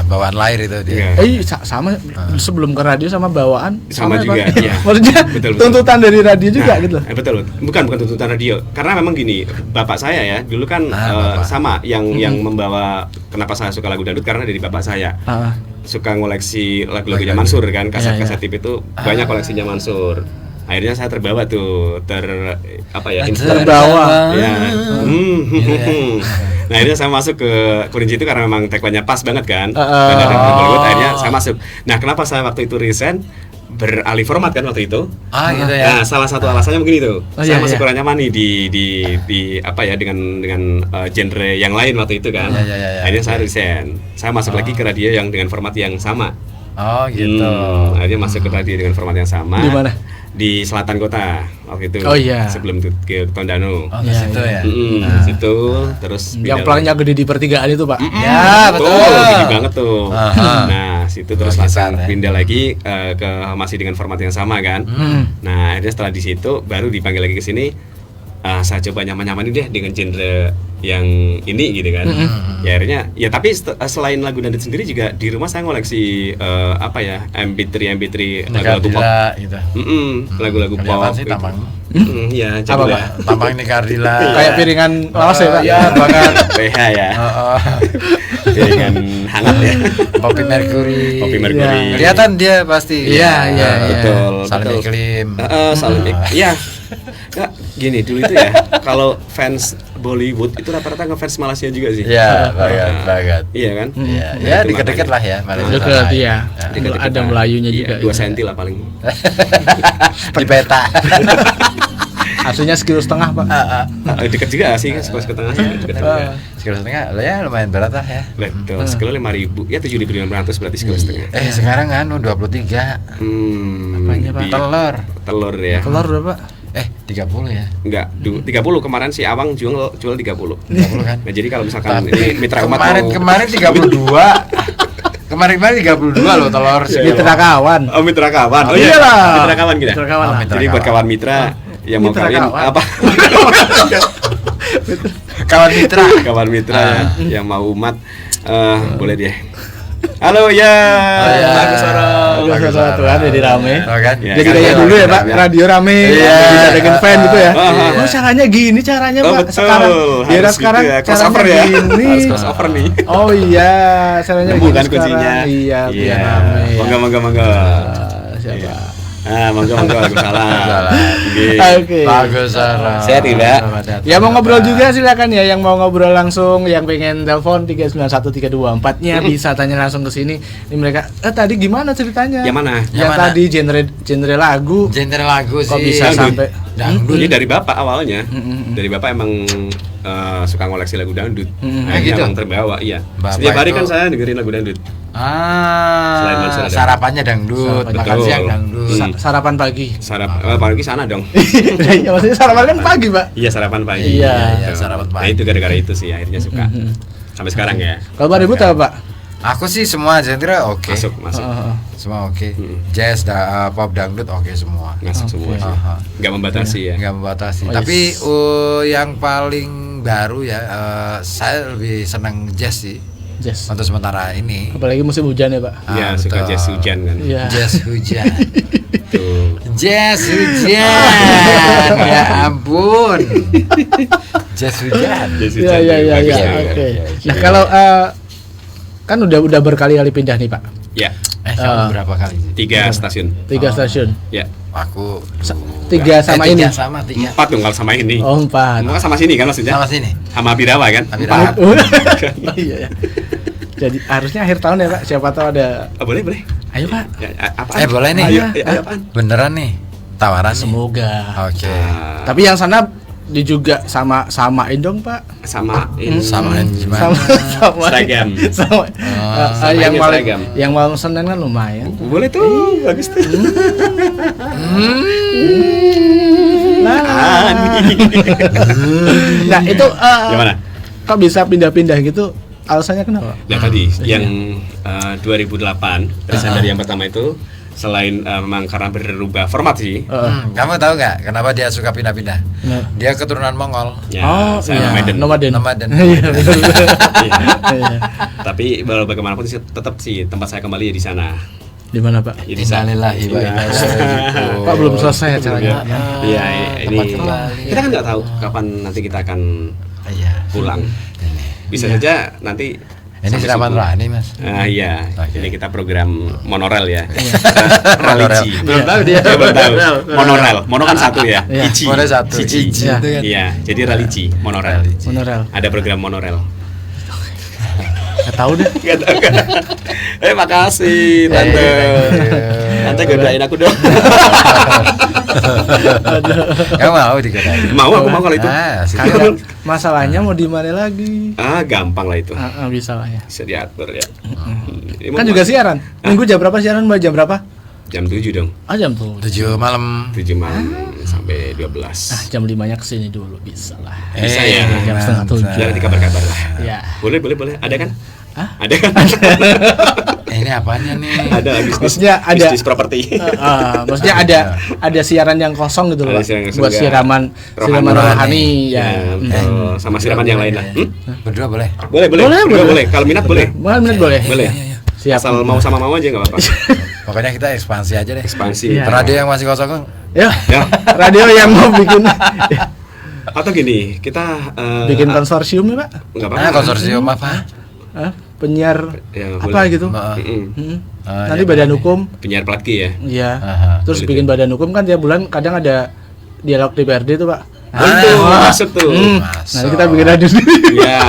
Bawaan lahir itu dia. Sama sebelum ke radio sama bawaan sama juga. Ya. Maksudnya betul. Tuntutan dari radio juga gitu. Betul. Bukan tuntutan radio. Karena memang gini, bapak saya ya dulu kan sama yang membawa kenapa saya suka lagu dangdut karena dari bapak saya. Suka ngoleksi lagu-lagunya Mansur kan, kaset-kaset tip itu banyak koleksinya Mansur. Akhirnya saya terbawa tuh terbawa. Ya. Nah akhirnya saya masuk ke Kurinci itu karena memang tagline-nya pas banget kan. Akhirnya saya masuk. Nah kenapa saya waktu itu resign beralih format kan waktu itu? Gitu ya. Nah salah satu alasannya mungkin itu. Saya masih kurang nyaman nih di dengan genre yang lain waktu itu kan. Akhirnya saya resign. Saya masuk lagi ke radio yang dengan format yang sama. Gitu. Akhirnya masuk ke radio dengan format yang sama. Di mana? Di selatan kota waktu itu. Sebelum ke Tondano. Di situ ya. Di situ terus yang pelangnya gede di pertigaan itu, Pak. Ya, betul. Gede banget tuh. Nah, situ terus langsung pindah lagi ke masih dengan format yang sama kan. Nah, akhirnya setelah di situ baru dipanggil lagi ke sini. Saya coba nyaman-nyamanin deh dengan genre yang ini gitu kan. Ya akhirnya ya tapi selain lagu dangdut sendiri juga di rumah saya ngoleksi MP3 lagu-lagu pop gitu. Lagu-lagu pop. Sih tampang. Iya, coba tampang ini Kardila. Kayak piringan lawas ya, Pak. Iya, banget. PH ya. Piringan hangat ya. Kopi Mercury. Kelihatan dia pasti. Iya. Betul. Salim iklim. Iya. Kak, gini dulu itu ya, kalau fans Bollywood itu rata-rata ngefans Malaysia juga sih. Iya, banget. Iya kan? Iya, ya deket-deket lah ya Malaysia. Dekat ya. Ada Melayunya juga. 2 cm lah paling. Di peta. Artinya sekilo setengah, Pak. Dekat juga sih, sekilo setengah. Sekilo setengah, ya lumayan berat lah ya. Betul, sekilo 5.000, ya 7.500 berarti sekilo setengah. Sekarang kan 23. Apanya, Pak? Telur ya. Telur berapa? 30 ya? Enggak, 30 kemarin si Awang jual 30 kan? Nah jadi kalau misalkan ini Mitra Umat kemarin 32 Kemarin 32 loh telur Mitra kawan. Mitra kawan. Iyalah. Mitra kawan kita. Jadi buat kawan mitra yang mau kawin apa? Kawan mitra yang mau umat boleh deh. Halo ya. Bagus suara Tuhan jadi rame. Jadi kayak kan? dulu ya Pak, radio rame. Bisa dengan fan gitu ya. Caranya gini Pak. Sekarang era sekarang gitu ya. Crossover ya. Harus crossover nih. Oh iya, caranya bukan kuncinya. Iya, biar rame. Monggo. Siapa? Monggo salah. Oke. Bagus salah. Saya tidak. Ya mau ngobrol juga silakan ya, yang mau ngobrol langsung, yang pengen telepon 391-324-nya bisa tanya langsung ke sini. Ini mereka tadi gimana ceritanya? Yang mana? Yang tadi genre lagu. Genre lagu sih. Kok bisa sampai dangdut? Ini dari Bapak awalnya. Dari Bapak emang suka ngoleksi lagu dangdut. Gitu. Emang terbawa, iya. Bapak setiap hari kan saya dengerin lagu dangdut. Sarapannya dangdut, makan siang dangdut. Sarapan pagi. Pagi sana dong. Ya maksudnya sarapan kan pagi, Pak. Iya, sarapan pagi. Iya, sarapan pagi. Nah, itu gara-gara itu sih akhirnya suka. Sampai sekarang ya. Kalau Pak Ribut apa, Pak? Aku sih semua genre oke. Masuk. Semua oke. Jazz, pop, dangdut oke semua. Masuk semua. Enggak membatasi ya. Enggak membatasi. Tapi yang paling baru ya saya lebih senang jazz sih. Jazz. Untuk sementara ini. Apalagi musim hujan ya, Pak. Iya, suka jazz hujan kan. Jazz hujan. Jazz hujan. Ya ampun. Jazz hujan. Iya. Oke. Nah, kalau kan udah berkali-kali pindah nih, Pak. Ya. Berapa kali? 3 stasiun. 3 stasiun. Ya. Aku 3 sama ini. 4 dong kalau sama ini. Oh, 4. Sama sini kan maksudnya? Sama sini. Sama Birawa kan? 4. Oh iya. Jadi harusnya akhir tahun ya Pak. Siapa tahu ada. Boleh. Ayo Pak. Ya, apaan? Boleh nih. Ayo apaan? Beneran nih. Tawaran. Semoga. Oke. Tapi yang sana juga samain dong Pak. Samain gimana? Seragam. Yang malam Senin kan lumayan. Boleh tuh, bagus tuh. Nah itu gimana? Kok bisa pindah-pindah gitu? Alasannya kenapa? Nah tadi yang 2008 resign dari yang pertama itu Selain memang karena berubah format sih. Kamu tahu nggak kenapa dia suka pindah-pindah? Dia keturunan Mongol. Ya, Nomaden. Iya. Tapi bagaimanapun sih tetap sih tempat saya kembali ya di sana. Di mana, Pak? Innalillahi wa inna ilaihi raji'un. Pak belum selesai acaranya. Iya, ini kita kan nggak tahu kapan nanti kita akan pulang. Bisa saja nanti ini siraman rohani, Mas. Iya. Ini kita program monorel ya. Monorel. Belum tahu dia. Belum tahu. Monorel. Mono kan satu ya. Ichi. Mono satu. Ichi. Iya. Jadi religi monorel. Ada program monorel. Gak tahu deh. Makasih Tante. Tante godain aku dong. Kamu mau digodain? Aku mau kalau itu. Masalahnya mau di mana lagi? Gampang lah itu. Bisa lah ya. Bisa diatur ya. Kan juga siaran. Minggu jam berapa siaran? Mbak jam berapa? Jam 7 dong. Jam 7 malam. 7 malam sampai 12. Jam 5-nya kesini dulu bisa lah. Bisa ya. Jam setengah 7. Biar nanti kabar-kabar lah. Ya. Boleh. Ada kan? Ada kan? Ini apanya nih? Ada maksudnya ada bisnis properti. Maksudnya ada siaran yang kosong gitu loh. Buat siraman rohani ya. Sama siraman yang lain lah. Berdua boleh? Boleh. Kalau minat boleh. Boleh. Siap. Asal mau sama mau aja nggak apa-apa. Pokoknya kita ekspansi aja deh. Ekspansi. Radio yang masih kosong kan? Ya. Radio yang mau bikin. Atau gini, kita bikin konsorsium ya, Pak? Nggak apa-apa. Konsorsium apa? Penyiar ya, apa boleh. gitu? Nanti ya badan hukum. Penyiar pelatki ya? Iya. Terus bikin badan hukum kan tiap bulan kadang ada dialog DPRD tuh, Pak. Masuk tuh. Nanti kita bikin radio sendiri. Iya.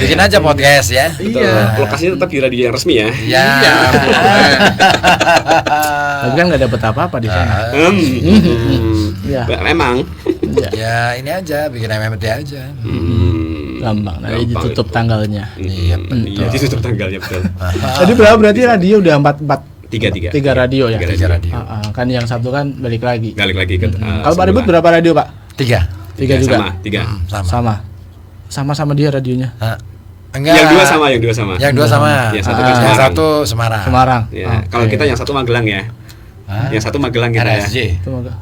Bikin aja podcast ya. Iya. Lokasinya tetap di radio yang resmi ya. Iya. Tapi kan nggak dapet apa-apa di sana. Ya. Memang. Ya ini aja, bikin MMT aja. Gampang. Nanti ditutup tanggalnya. Iya, ditutup tanggalnya betul. Tadi berarti radio udah 4 Tiga radio ya. Tiga radio. Kan yang satu kan balik lagi ke kalau Pak Ribut berapa radio, Pak? Tiga juga. Sama dia radionya. Enggak. Yang dua sama. Yang satu Semarang. Ya. Kalau kita yang satu Magelang ya. Yang satu Magelang kita ya.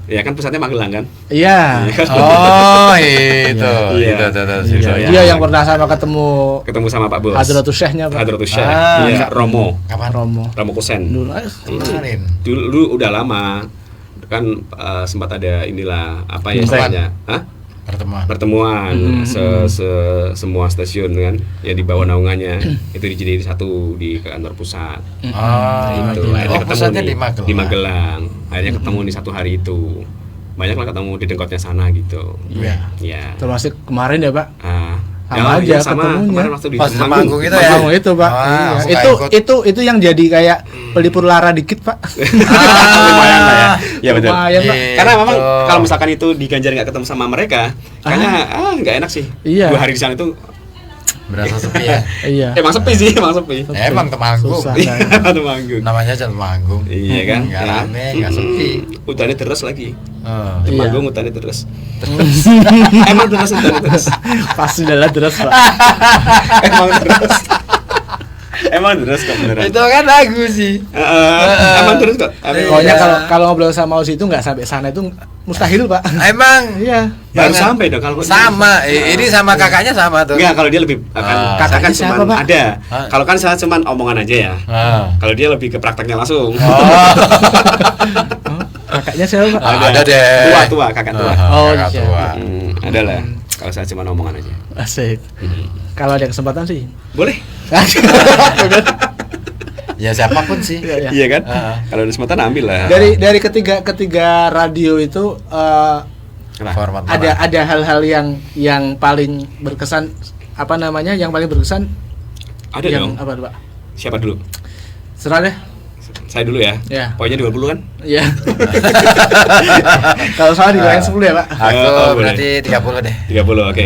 Ya kan pusatnya Magelang kan? Iya. Oh, itu. Dia yang pernah sama ketemu sama Pak Bos. Hadratus Syekhnya, Pak. Hadratus Syekh. Iya, Romo. Kapan Romo Kusen. Dulu udah lama. Kan sempat ada inilah apa ya istilahnya? Pertemuan semua stasiun kan yang di bawah naungannya itu dijadiin satu di kantor pusat. Akhirnya pusatnya di Magelang. Akhirnya ketemu di satu hari itu. Banyak lah ketemu di dengkotnya sana gitu. Iya. Termasuk kemarin ya, Pak. Sama aja ketemunya. Pas di manggung itu ya. Manggung itu, Pak. Itu yang jadi kayak pelipur lara dikit, Pak. Lumayan lah ya. Ya betul. Lumayan, Pak. Karena memang kalau misalkan itu di Ganjar nggak ketemu sama mereka, kayaknya nggak enak sih. 2 hari di sana itu berasa sepi ya. Iya. Emang sepi sih, emang sepi. Emang Temanggung. Temanggung. Namanya aja Temanggung. Iya kan? Enggak rame, enggak sepi. Hutannya terus lagi. Temanggung hutannya terus. Emang terus hutannya terus. Pasti adalah terus, Pak. Emang terus kok beneran. Itu kan lagu sih. Emang terus kok. Pokoknya kalau ngobrol sama Osi itu nggak sampai sana itu mustahil, Pak. Emang? Iya. Baru sampai dong kalau sama. Ini sama kakaknya sama tuh. Enggak, kalau dia lebih kakaknya siapa, cuma Pak? ada. Kalau kan saya cuma omongan aja ya. Kalau dia lebih ke prakteknya langsung. Kakaknya siapa, Pak? Ada deh. Tua, kakak tua. Kakak tua. Ada lah. Kalau saya cuma omongan aja. Asik. Kalau ada kesempatan sih. Boleh. Ya siapapun sih. Iya kan? Kalau ada kesempatan ambil lah. Dari ketiga radio itu ada hal-hal yang paling berkesan yang paling berkesan ada yang dong. apa, Pak? Siapa dulu? Serah deh. Saya dulu ya. Ya. Pokoknya 20 kan? Iya. Kalau salah digoyang 10 ya, Pak. Aku berarti 30 deh. 30, oke.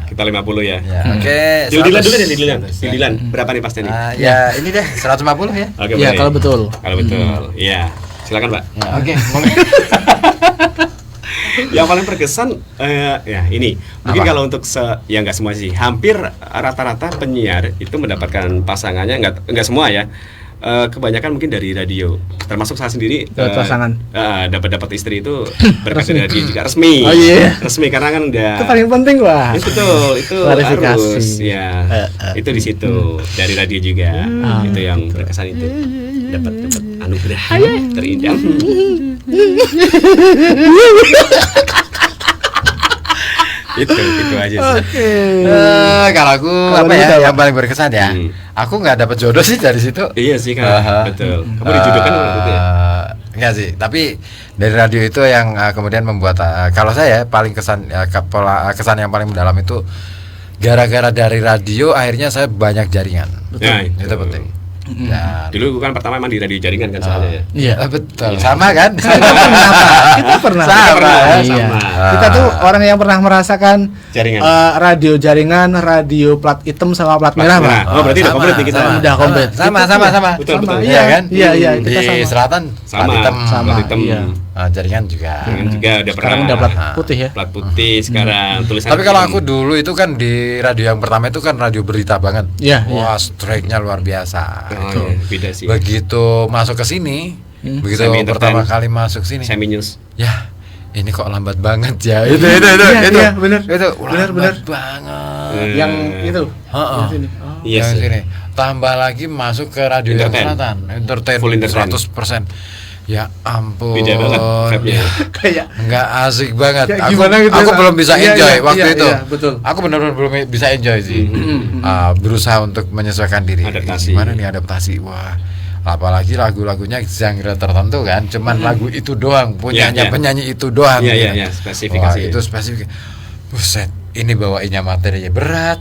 Kita 50 ya. Oke. Dilan dulu deh, Dilan. Berapa nih pasnya nih? Ya, ini deh 150 ya. Oke, iya, boleh. kalau betul. Kalau betul. Iya. Silakan, Pak. Oke. Yang paling berkesan ya ini. Mungkin kalau untuk ya nggak semua sih. Hampir rata-rata penyiar itu mendapatkan pasangannya, nggak semua ya. kebanyakan mungkin dari radio. Termasuk saya sendiri pasangan. Dapat istri itu berkat dari radio juga resmi. Oh iya. Resmi karena kan udah. Itu paling penting, Wah. Betul, itu harus. Ya. Itu di situ dari radio juga. Itu yang berkesan itu. Dapat anugerah terindah. itu aja sih. Kalau aku apa ya yang paling berkesan ya, aku nggak dapat jodoh sih dari situ. Iya sih kan, betul. Kamu dijodohkan waktu itu ya? Enggak sih, tapi dari radio itu yang kemudian membuat kalau saya paling kesan kesan yang paling mendalam itu gara-gara dari radio akhirnya saya banyak jaringan. Betul. Itu penting. Dan dulu kan pertama emang di radio jaringan kan soalnya ya. Iya, betul. Sama kan? Kita pernah. Sama. Kita tuh orang yang pernah merasakan jaringan. Radio jaringan, radio plat hitam sama plat merah, Pak. Oh, berarti udah komplit nih kita. Udah komplit. Sama. Betul. Iya kan? Iya, Di selatan sama. plat hitam. Iya. Jaringan juga. Udah Sekarang udah plat putih ya. Plat putih sekarang tulisan. Tapi kalau aku dulu itu kan di radio yang pertama itu kan radio berita banget. Iya. Wah, strike-nya luar biasa. Itu beda sih. Begitu masuk ke sini, begitu pertama kali masuk sini. Semi News. Ya, ini kok lambat banget ya. Itu. Iya, benar. Itu benar banget. Yang itu. Iya yang sih. sini. Tambah lagi masuk ke radio yang selatan, entertain Full entertain. 100%. Ya ampun. Beda banget vibe-nya. Kayak nggak asik banget. Kayak Aku gimana gitu ya, belum bisa Iya, enjoy iya, waktu iya, itu. iya, betul. Aku benar-benar belum bisa enjoy sih. Berusaha untuk menyesuaikan diri. Adaptasi. Gimana nih adaptasi? Wah, apalagi lagu-lagunya genre tertentu kan, cuman lagu itu doang, punyanya penyanyi itu doang. Iya, spesifikasi. Wah, itu spesifik. Buset, ini bawainnya materinya berat.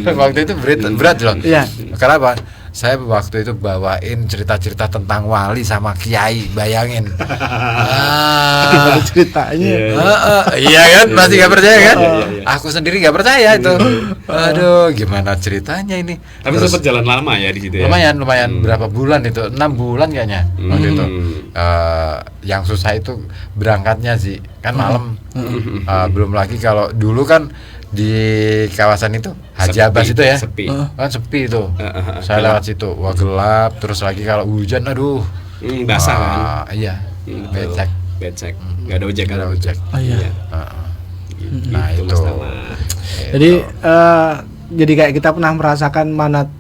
Waktu itu berat loh. Iya. Kenapa? Saya waktu itu bawain cerita-cerita tentang wali sama kiai, bayangin. Gimana ceritanya? Iya kan, pasti nggak percaya kan? Aku sendiri nggak percaya itu. Aduh, gimana ceritanya ini? Tapi sempat jalan lama ya di situ ya. Lumayan berapa bulan itu? 6 bulan kayaknya waktu itu. Yang susah itu berangkatnya sih, kan malam. Belum lagi kalau dulu kan di kawasan itu Haji Abbas itu ya, kan sepi itu. Saya lewat situ, wah gelap. Terus lagi kalau hujan, aduh, basah kan? Iya, becek, nggak ada ojek kan? Oh iya. Nah itu. Jadi kayak kita pernah merasakan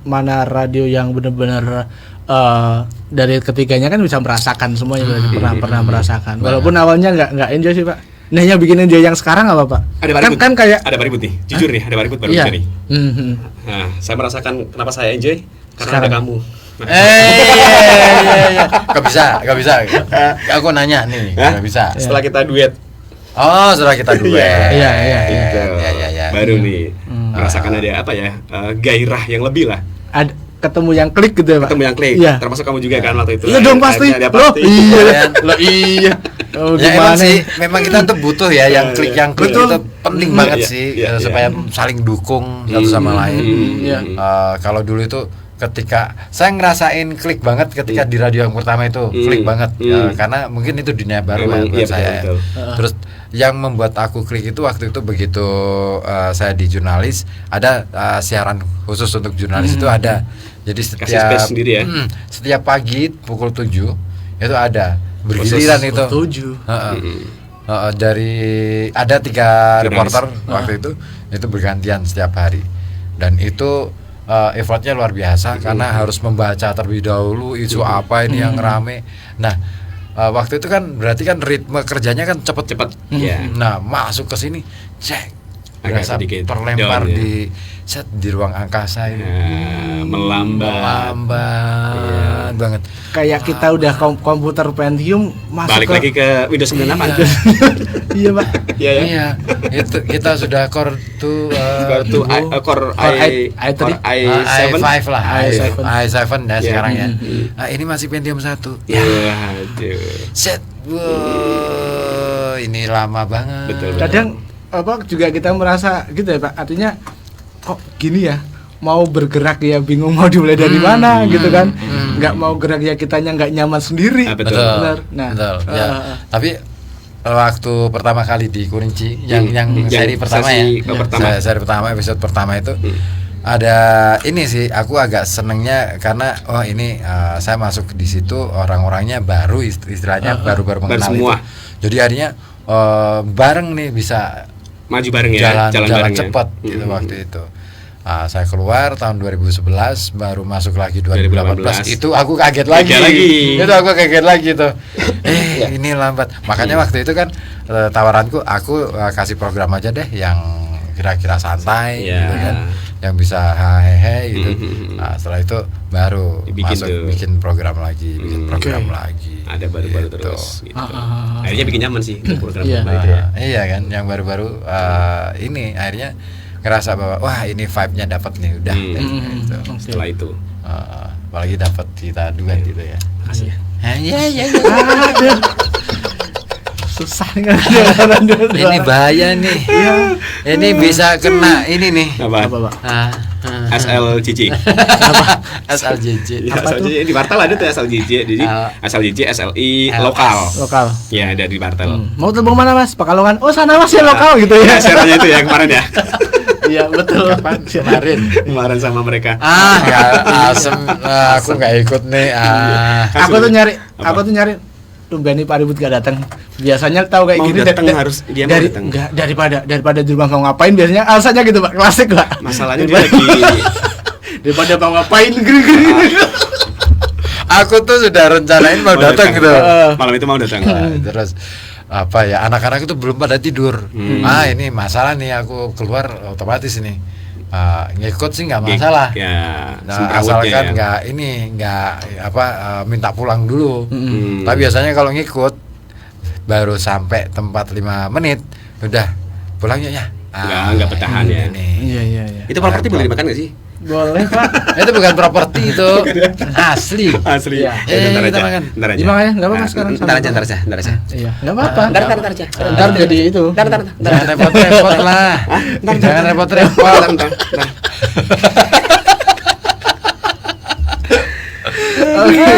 mana radio yang benar-benar dari ketiganya kan bisa merasakan semuanya, pernah merasakan. Walaupun awalnya nggak enjoy sih, Pak. Nah, yang bikin enjoy yang sekarang apa, Pak? Ada baribut. Kan kayak ada baribut nih. Jujur nih, ada baribut baru iya. nih. Nah, saya merasakan kenapa saya enjoy karena Sekarang. ada kamu. Iya. Gak bisa. Aku nanya nih, gak bisa. Setelah kita duet. Oh, setelah kita duet. Iya. Iya. Baru nih merasakan ada apa ya? Gairah yang lebih lah. ada ketemu yang klik gitu ya, Pak. Ketemu yang klik. Iya. Termasuk kamu juga kan waktu itu. Iya dong pasti. Loh, iya. Oh, Ya emang gimana sih, memang kita tuh butuh ya yang klik Betul. itu penting banget sih supaya saling dukung satu sama lain. Iya. Kalau dulu itu ketika saya ngerasain klik banget ketika di radio yang pertama itu klik banget karena mungkin itu dunia baru buat saya. Betul. Terus yang membuat aku klik itu waktu itu begitu saya di jurnalis ada siaran khusus untuk jurnalis itu ada. Jadi space sendiri ya. Setiap pagi pukul 7 itu ada bergiliran itu. 7. Dari ada 3 reporter waktu itu bergantian setiap hari. Dan itu effortnya luar biasa karena harus membaca terlebih dahulu isu apa ini yang rame. Nah, waktu itu kan berarti kan ritme kerjanya kan cepet-cepet. Nah, masuk ke sini cek berasa terlempar di ruang angkasa ini. Melambat banget. Kayak kita udah komputer Pentium masuk balik lagi ke Windows 98. Iya, Pak. Iya. Itu kita sudah core i5 lah. i7 ya sekarang ya. Nah, ini masih Pentium 1. Ya. Aduh. Set. Wow, ini lama banget. Betul. Kadang juga kita merasa gitu ya, Pak. Artinya kok gini ya, mau bergerak ya bingung mau dimulai dari mana gitu kan. Nggak mau gerak ya kitanya nggak nyaman sendiri. Betul. Benar. Nah, betul. Tapi waktu pertama kali di Kurinci yang seri pertama ya. Seri pertama episode pertama itu Ada ini sih, aku agak senengnya karena ini saya masuk di situ orang-orangnya baru, istilahnya baru-baru mengenal semua. Itu. Jadi akhirnya bareng nih bisa maju bareng ya, jalan cepat gitu waktu itu. Saya keluar tahun 2011, baru masuk lagi 2018. Itu aku kaget lagi. Itu aku kaget lagi tuh. Ini lambat. Makanya waktu itu kan tawaranku, aku kasih program aja deh yang kira-kira santai gitu kan, yang bisa hehe gitu. Setelah itu baru bikin program lagi, lagi. Ada baru-baru gitu. Terus gitu. Akhirnya bikin nyaman sih program itu ya. Iya kan, yang baru-baru ini akhirnya ngerasa bahwa wah ini vibe-nya dapat nih udah. Gitu. Setelah itu apalagi dapat kita dua gitu ya. Makasih ya. Iya. Susah nih kan. Ini bahaya nih. Ini bisa kena ini nih. Apa? SLJJ. SLJJ. SLJJ di Bartel ada tuh SLJJ. Jadi SLJJ, SLI lokal. Ya, ada di Bartel. Mau terbang mana Mas? Pekalongan. Oh, sana Mas ya lokal gitu ya. Siarannya itu ya kemarin ya. Iya, betul. Kemarin sama mereka. Aku nggak ikut nih. Aku tuh nyari Tumben Pak Ribut gak datang. Biasanya tahu kayak gini harus dia mau datang. Enggak, daripada di rumah mau ngapain biasanya alasannya gitu Pak, klasik Pak. Masalahnya dia lagi daripada mau ngapain gini. Aku tuh sudah rencanain mau datang gitu. Malam itu mau datang. Terus apa ya, anak-anak itu belum pada tidur. Ini masalah nih, aku keluar otomatis ini. Ngikut sih nggak masalah. Asalkan nggak minta pulang dulu. Tapi biasanya kalau ngikut baru sampai tempat 5 menit udah pulang ya. Nggak bertahan ya. Iya. Itu properti boleh dimakan nggak sih? Boleh Pak. Itu bukan properti itu. Asli. Ya. Kita makan. Ntar aja. Gimana ya? Nggak apa-apa sekarang. Ntar aja. Iya. Nggak apa-apa. Ntar aja. Ntar jadi itu. Jangan repot-repot lah. Jangan repot-repot. Oke.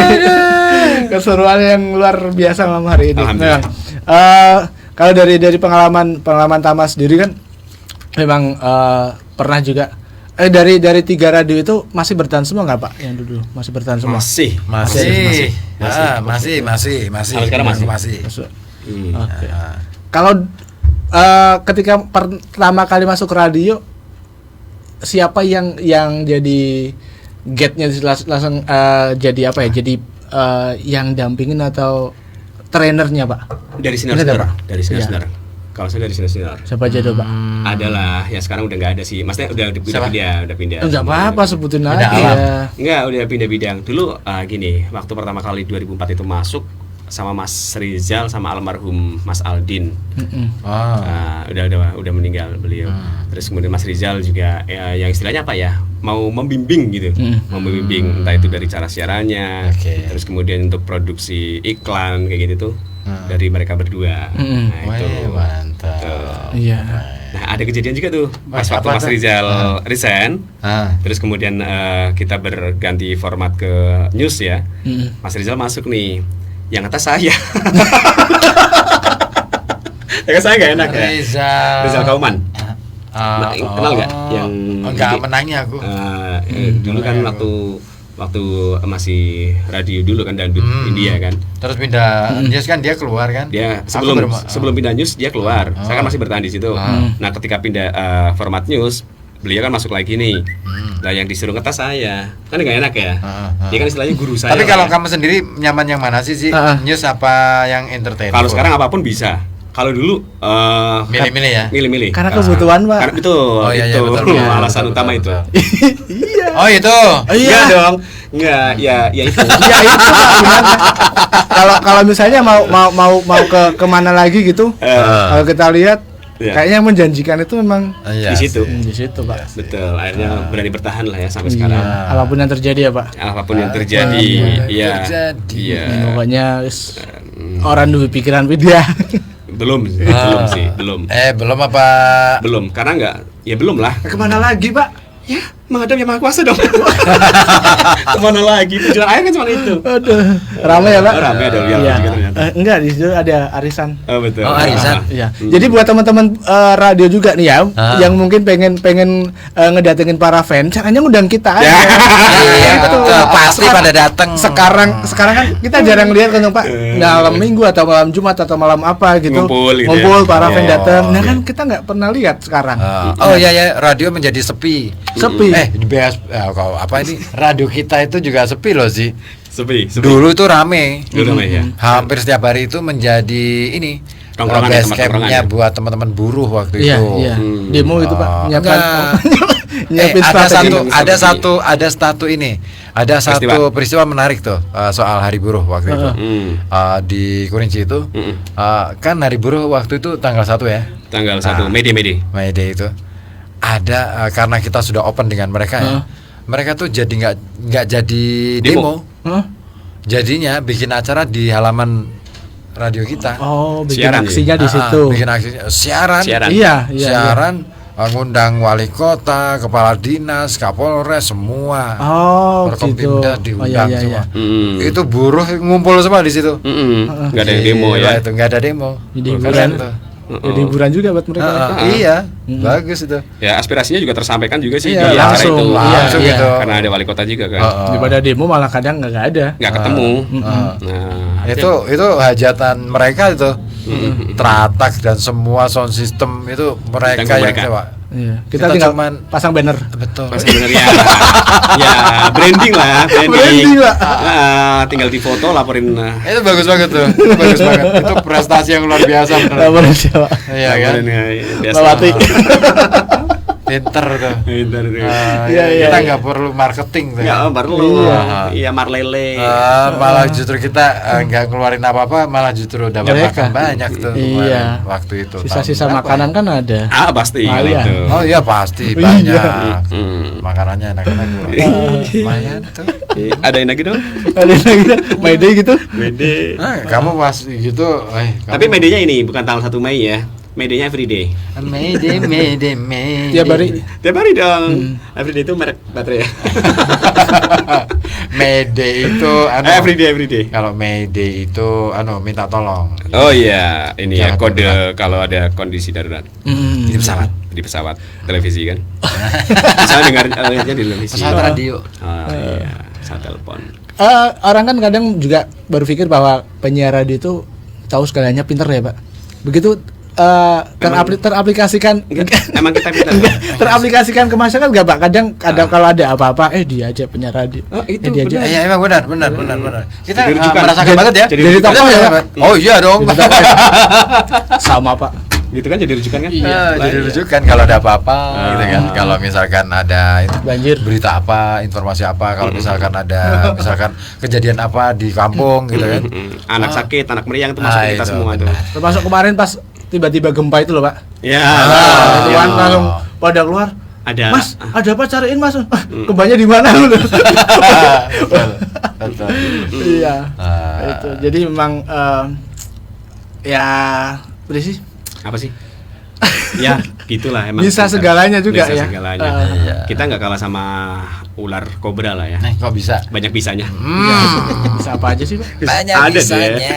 Keseruan yang luar biasa malam hari ini. Nah, kalau dari pengalaman Tama sendiri kan memang pernah juga dari 3 radio itu masih bertahan semua nggak Pak? Yang dulu masih bertahan semua? Masih. Sampai sekarang masih. Oke. Kalau ketika pertama kali masuk radio, siapa yang jadi gate-nya langsung jadi apa ya? Jadi yang dampingin atau trainernya Pak? Dari Sinar. Kalau saya dari Sinar. Siapa aja tuh Pak? Adalah ya sekarang udah nggak ada sih. Maksudnya udah pindah. Enggak apa-apa sebutin aja. Enggak, udah pindah bidang. Dulu gini, waktu pertama kali 2004 itu masuk sama Mas Rizal sama almarhum Mas Aldin. Udah meninggal beliau. Terus kemudian Mas Rizal juga yang istilahnya apa ya? Mau membimbing gitu. Mau membimbing entah itu dari cara siarannya, terus kemudian untuk produksi iklan kayak gitu tuh. Dari mereka berdua. Nah, itu mantap. Iya. Nah, ada kejadian juga tuh pas waktu Mas Rizal resign. Terus kemudian kita berganti format ke news ya. Mas Rizal masuk nih. Yang atas saya. Yang saya nggak enak ya. Rizal Kauman. Kenal nggak? Yang nggak menangnya aku. Dulu kan waktu masih radio dulu kan dan India kan. Terus pindah news kan dia keluar kan? Dia sebelum pindah news dia keluar. Saya kan masih bertahan di situ. Nah, ketika pindah format news, beliau kan masuk lagi nih. Nah, yang disuruh ngetas saya. Kan nggak enak ya. Dia kan istilahnya guru saya. Tapi kalau kamu sendiri nyaman yang mana sih? News apa yang entertain? Kalau sekarang apapun bisa. Kalau dulu milih-milih ya. Milih-milih. Karena kebutuhan, Pak. Karena betul. Betul. Alasan utama itu. Iya. Oh, itu. Iya dong. Enggak, ya itu. Ya itu kalau misalnya mau ke mana lagi gitu. Kalau kita lihat kayaknya yang menjanjikan itu memang di situ. Di situ, Pak. Betul. Akhirnya berani bertahan lah ya sampai sekarang. Apapun yang terjadi ya, Pak. Apapun yang terjadi. Iya. Pokoknya orang dulu pikiran dia. Belum sih. Belum apa? Belum, karena belum lah. Kemana lagi, Pak? Ya, menghadap Yang Maha Kuasa dong. Kemana lagi? Tujuan akhir kan cuma itu. Aduh, ramai ya Pak? Ramai ada lihat juga ternyata. Enggak, di situ ada arisan. Oh betul. Oh, arisan. Iya. Jadi buat teman-teman radio juga nih ya, yang mungkin pengen ngedatengin para fans, caranya ngundang kita aja. Iya, betul. Pasti pada datang. Sekarang kan kita jarang lihat kan Pak, malam Minggu atau malam Jumat atau malam apa gitu. Ngumpul para fans datang. Nah kan kita nggak pernah lihat sekarang. Oh iya ya, radio menjadi sepi. Di BS apa ini? Radio kita itu juga sepi loh sih. Sepi. Dulu itu rame. Ya. Hampir setiap hari itu menjadi ini tongkrongan campnya buat teman-teman buruh waktu itu. Iya. Demo itu Pak. Nyiapin ada satu peristiwa menarik tuh soal Hari Buruh waktu itu. Di Kurinci itu kan Hari Buruh waktu itu tanggal 1 ya. Tanggal 1 May Day itu. Ada karena kita sudah open dengan mereka ya. Mereka tuh jadi nggak jadi demo. Jadinya bikin acara di halaman radio kita. Oh, bikin aksinya di situ. Bikin aksinya siaran. Iya. Siaran ngundang wali kota, kepala dinas, kapolres semua. Oh, Forkompimda diundang semua. Itu buruh ngumpul semua di situ. Nggak ada demo ya. Itu nggak ada demo. Jadi jadi hiburan juga buat mereka. Iya, bagus itu. Ya aspirasinya juga tersampaikan juga sih iya, di acara itu. Langsung gitu. Karena ada wali kota juga kan. Daripada demo malah kadang nggak ada. Nggak ketemu. Nah, itu hajatan mereka itu. Teratak dan semua sound system itu mereka yang sewa. Iya. Kita tinggal pasang banner. Betul. Pasang banner ya. Ya, branding lah. Tinggal difoto, laporin. Itu bagus banget tuh. Bagus banget. Itu prestasi yang luar biasa benar. Laporin siapa? Iya kan? Melati. Pinter tuh. Iya. Kita nggak perlu marketing tuh. Nggak perlu. Iya, marlele. Malah justru kita nggak ngeluarin apa-apa, malah justru dapat makan banyak tuh. Iya. Waktu itu. Sisa-sisa makanan kan ada. Pasti itu. Oh iya pasti banyak. Makanannya enak-enak. Lumayan tuh. Ada yang lagi dong? Ada yang lagi dong? Mayday gitu? Mayday. Kamu pas gitu. Tapi Mayday-nya ini bukan tanggal 1 Mei ya. Mayday-nya everyday. Mayday. Tiap hari dong. Everyday itu merek baterai ya. Mayday itu everyday. Kalau Mayday itu minta tolong. Oh iya, ini ya kode kalau ada kondisi darurat. Di pesawat televisi kan. Bisa lihatnya di televisi. Pesawat radio. Oh iya, pesawat telepon. Orang kan kadang juga berpikir bahwa penyiar radio itu tahu segalanya, pinter ya Pak. Begitu teraplikasikan. Emang kita pintar. Teraplikasikan ke masyarakat nggak Pak? Kadang kalau ada apa-apa dia aja penyiar radio. Itu dia aja. Iya emang benar. Kita merasakan banget ya. Jadi tokoh ya Pak. Oh iya dong. Sama Pak. Gitu kan jadi rujukan kan? Iya, jadi rujukan kalau ada apa-apa gitu kan. Kalau misalkan ada banjir, berita apa, informasi apa, kalau misalkan ada kejadian apa di kampung gitu kan. Anak sakit, anak meriang itu masuk kita semua tuh. Termasuk kemarin pas tiba-tiba gempa itu loh Pak. Iya. Langsung pada keluar. Ada. Mas, ada apa cariin Mas? Gempanya di mana lu? Betul. Iya. Itu. Jadi memang ya bersih. Apa sih? Ya, gitulah emang. Bisa segalanya juga ya. Segalanya. Kita nggak kalah sama ular kobra lah ya. Kok bisa? Banyak bisanya. Bisa apa aja sih Pak? Banyak bisanya.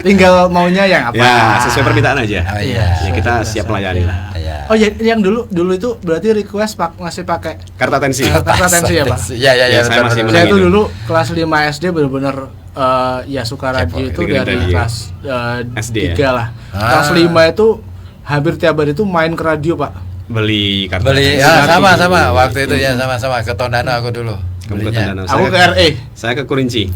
Tinggal maunya yang apa? Ya, sesuai permintaan aja. Oh iya. Ya kita siap melayani lah. Oh ya, yang dulu itu berarti request masih pakai kartu atensi. Kartu atensi ya Pak? Iya. Saya itu dulu kelas 5 SD benar-benar ya suka radio itu dari kelas 3 lah. Kelas 5 itu hampir tiap hari itu main ke radio Pak. Beli kartu. Sama waktu itu ya sama ke Tondano aku dulu. Aku ke RE. Saya ke Kurinci.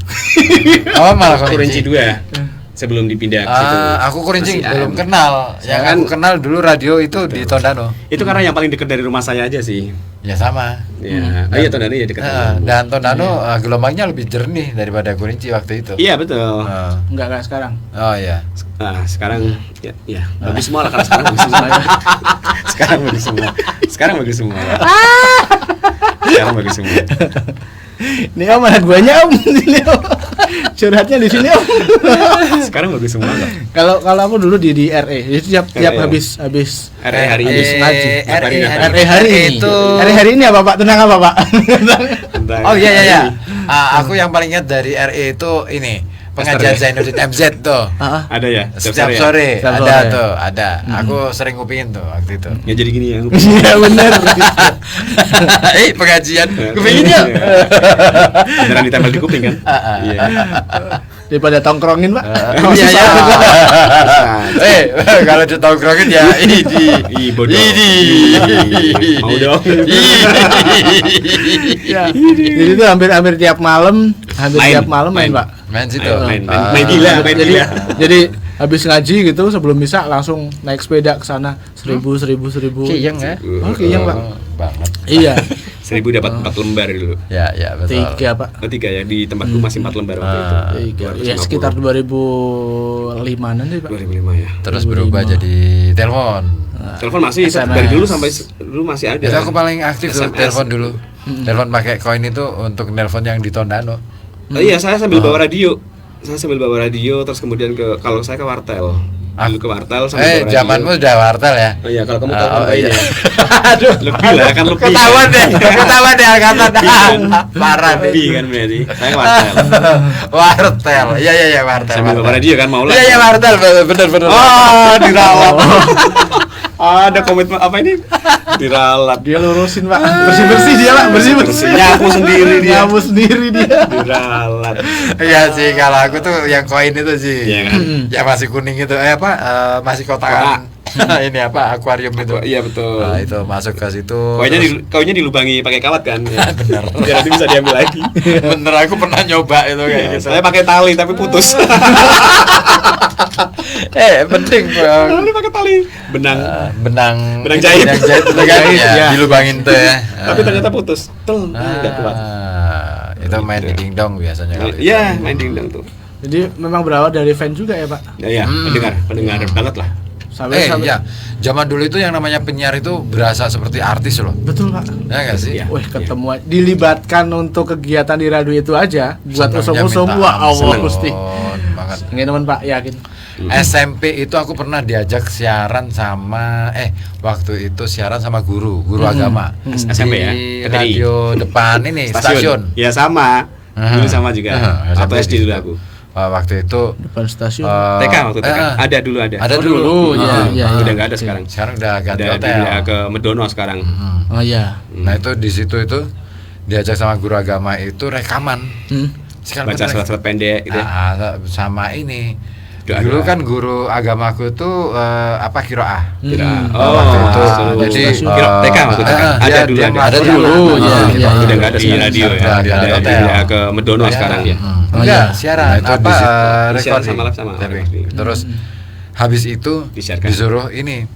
Oh malah ke Kurinci 2. Sebelum dipindah ke situ. Aku Kurinci belum kenal. Yang aku kenal dulu radio itu di Tondano. Itu karena yang paling dekat dari rumah saya aja sih. Ya sama. Ya. Iya Tondano ya dekat. Dan Tondano gelombangnya lebih jernih daripada Kurinci waktu itu. Iya betul. Enggak sekarang. Oh iya. Sekarang ya bagus semua lah karena sekarang bagus semua. Sekarang bagus semua. Ini mana guanya Curhatnya di sini Om. Sekarang bagus semua loh. Kalau aku dulu di RE. Jadi tiap habis RE hari ini ngaji. RE hari ini. itu RE hari ini apa Pak? Tenang apa Pak? Oh iya. Aku yang paling ingat dari RE itu ini pengajian Zainuddin MZ tuh. Ada ya? Setiap sore ada. Aku sering ngupingin tuh waktu itu. Ya jadi gini ya. Iya benar. Pengajian kupingin ya. Beneran ditempel di kuping kan? Iya. Daripada tongkrongin Pak. Iya ya. Kalau ditongkrongin ya ini bodoh. Mau dong. Jadi itu hampir tiap malam main Pak. Main situ. Main gila. Jadi habis ngaji gitu sebelum misa langsung naik sepeda ke sana 1.000. Kiyeng ya? Oh kiyeng Pak. Banget. Iya. 1.000 dapat 4 lembar dulu. Ya betul. 3 Pak. 3 ya, di tempatku masih 4 lembar waktu itu. 3. Ya sekitar 2005 nanti Pak. 2005 ya. Terus berubah jadi telepon. Telepon masih SMS. dari dulu sampai dulu masih ada. Itu aku paling aktif tuh telepon dulu. Telepon pakai koin itu untuk nelpon yang di Tondano. Iya, saya sambil bawa radio. Terus kemudian kalau saya ke wartel. Dulu ke wartel sambil bawa radio. Zamanmu udah wartel ya? Oh iya, kalau kamu tahu iya. Aduh, lebih lah kan lebih. Ketahuan deh angkatan. Parah lebih kan berarti. Saya ke wartel. Wartel. Iya wartel. Sambil bawa radio kan mau lah. Iya wartel bener. Oh, diralat. Ada komitmen apa ini? Diralat. Dia lurusin Pak. Bersih dia Pak, bersih. Nyapu sendiri dia. Diralat. Iya sih, kalau aku tuh yang koin itu sih. Iya kan? Ya masih kuning itu. Masih kotakan. Ini apa? Akuarium itu. Iya betul. Nah, itu masuk ke situ. Koinnya dilubangi pakai kawat kan? Ya. Bener. Biar nanti bisa diambil lagi. Bener, aku pernah nyoba itu kayak gitu. Saya pakai tali tapi putus. Penting tali pakai tali. Benang jahit. Yang jahit itu kan ya, dilubangin tuh ya. Tapi ternyata putus. Enggak kuat. Itu main di dingdong biasanya kalau itu. Iya, main dingdong tuh. Jadi memang berawal dari fan juga ya Pak? Iya, pendengar banget lah. Sampai ya, zaman dulu itu yang namanya penyiar itu berasa seperti artis loh. Betul Pak. Ya nggak sih? Wih ketemu dilibatkan untuk kegiatan di radio itu aja buat usum-usum. Wah Allah Gusti. Nggak teman Pak, yakin. SMP itu aku pernah diajak siaran sama waktu itu siaran sama guru agama. SMP ya. Di radio depan ini stasiun. Ya sama. Dulu sama juga. Atau SD dulu aku. Waktu itu depan stasiun. TK waktu TK. Ada dulu. Ada dulu. Ya. Udah nggak ada sekarang. Sekarang udah ganti hotel. Udah ke Medono sekarang. Oh iya. Nah itu di situ itu diajak sama guru agama itu rekaman. Baca surat-surat pendek gitu. Sama ini. Dulu kan guru agamaku tuh kiroah. Waktu itu. Jadi TK waktu TK. Ada dulu. Udah nggak ada di radio ya. Ada ke Medono sekarang ya. Enggak, siaran rekor sama. Terus habis itu disuruh ini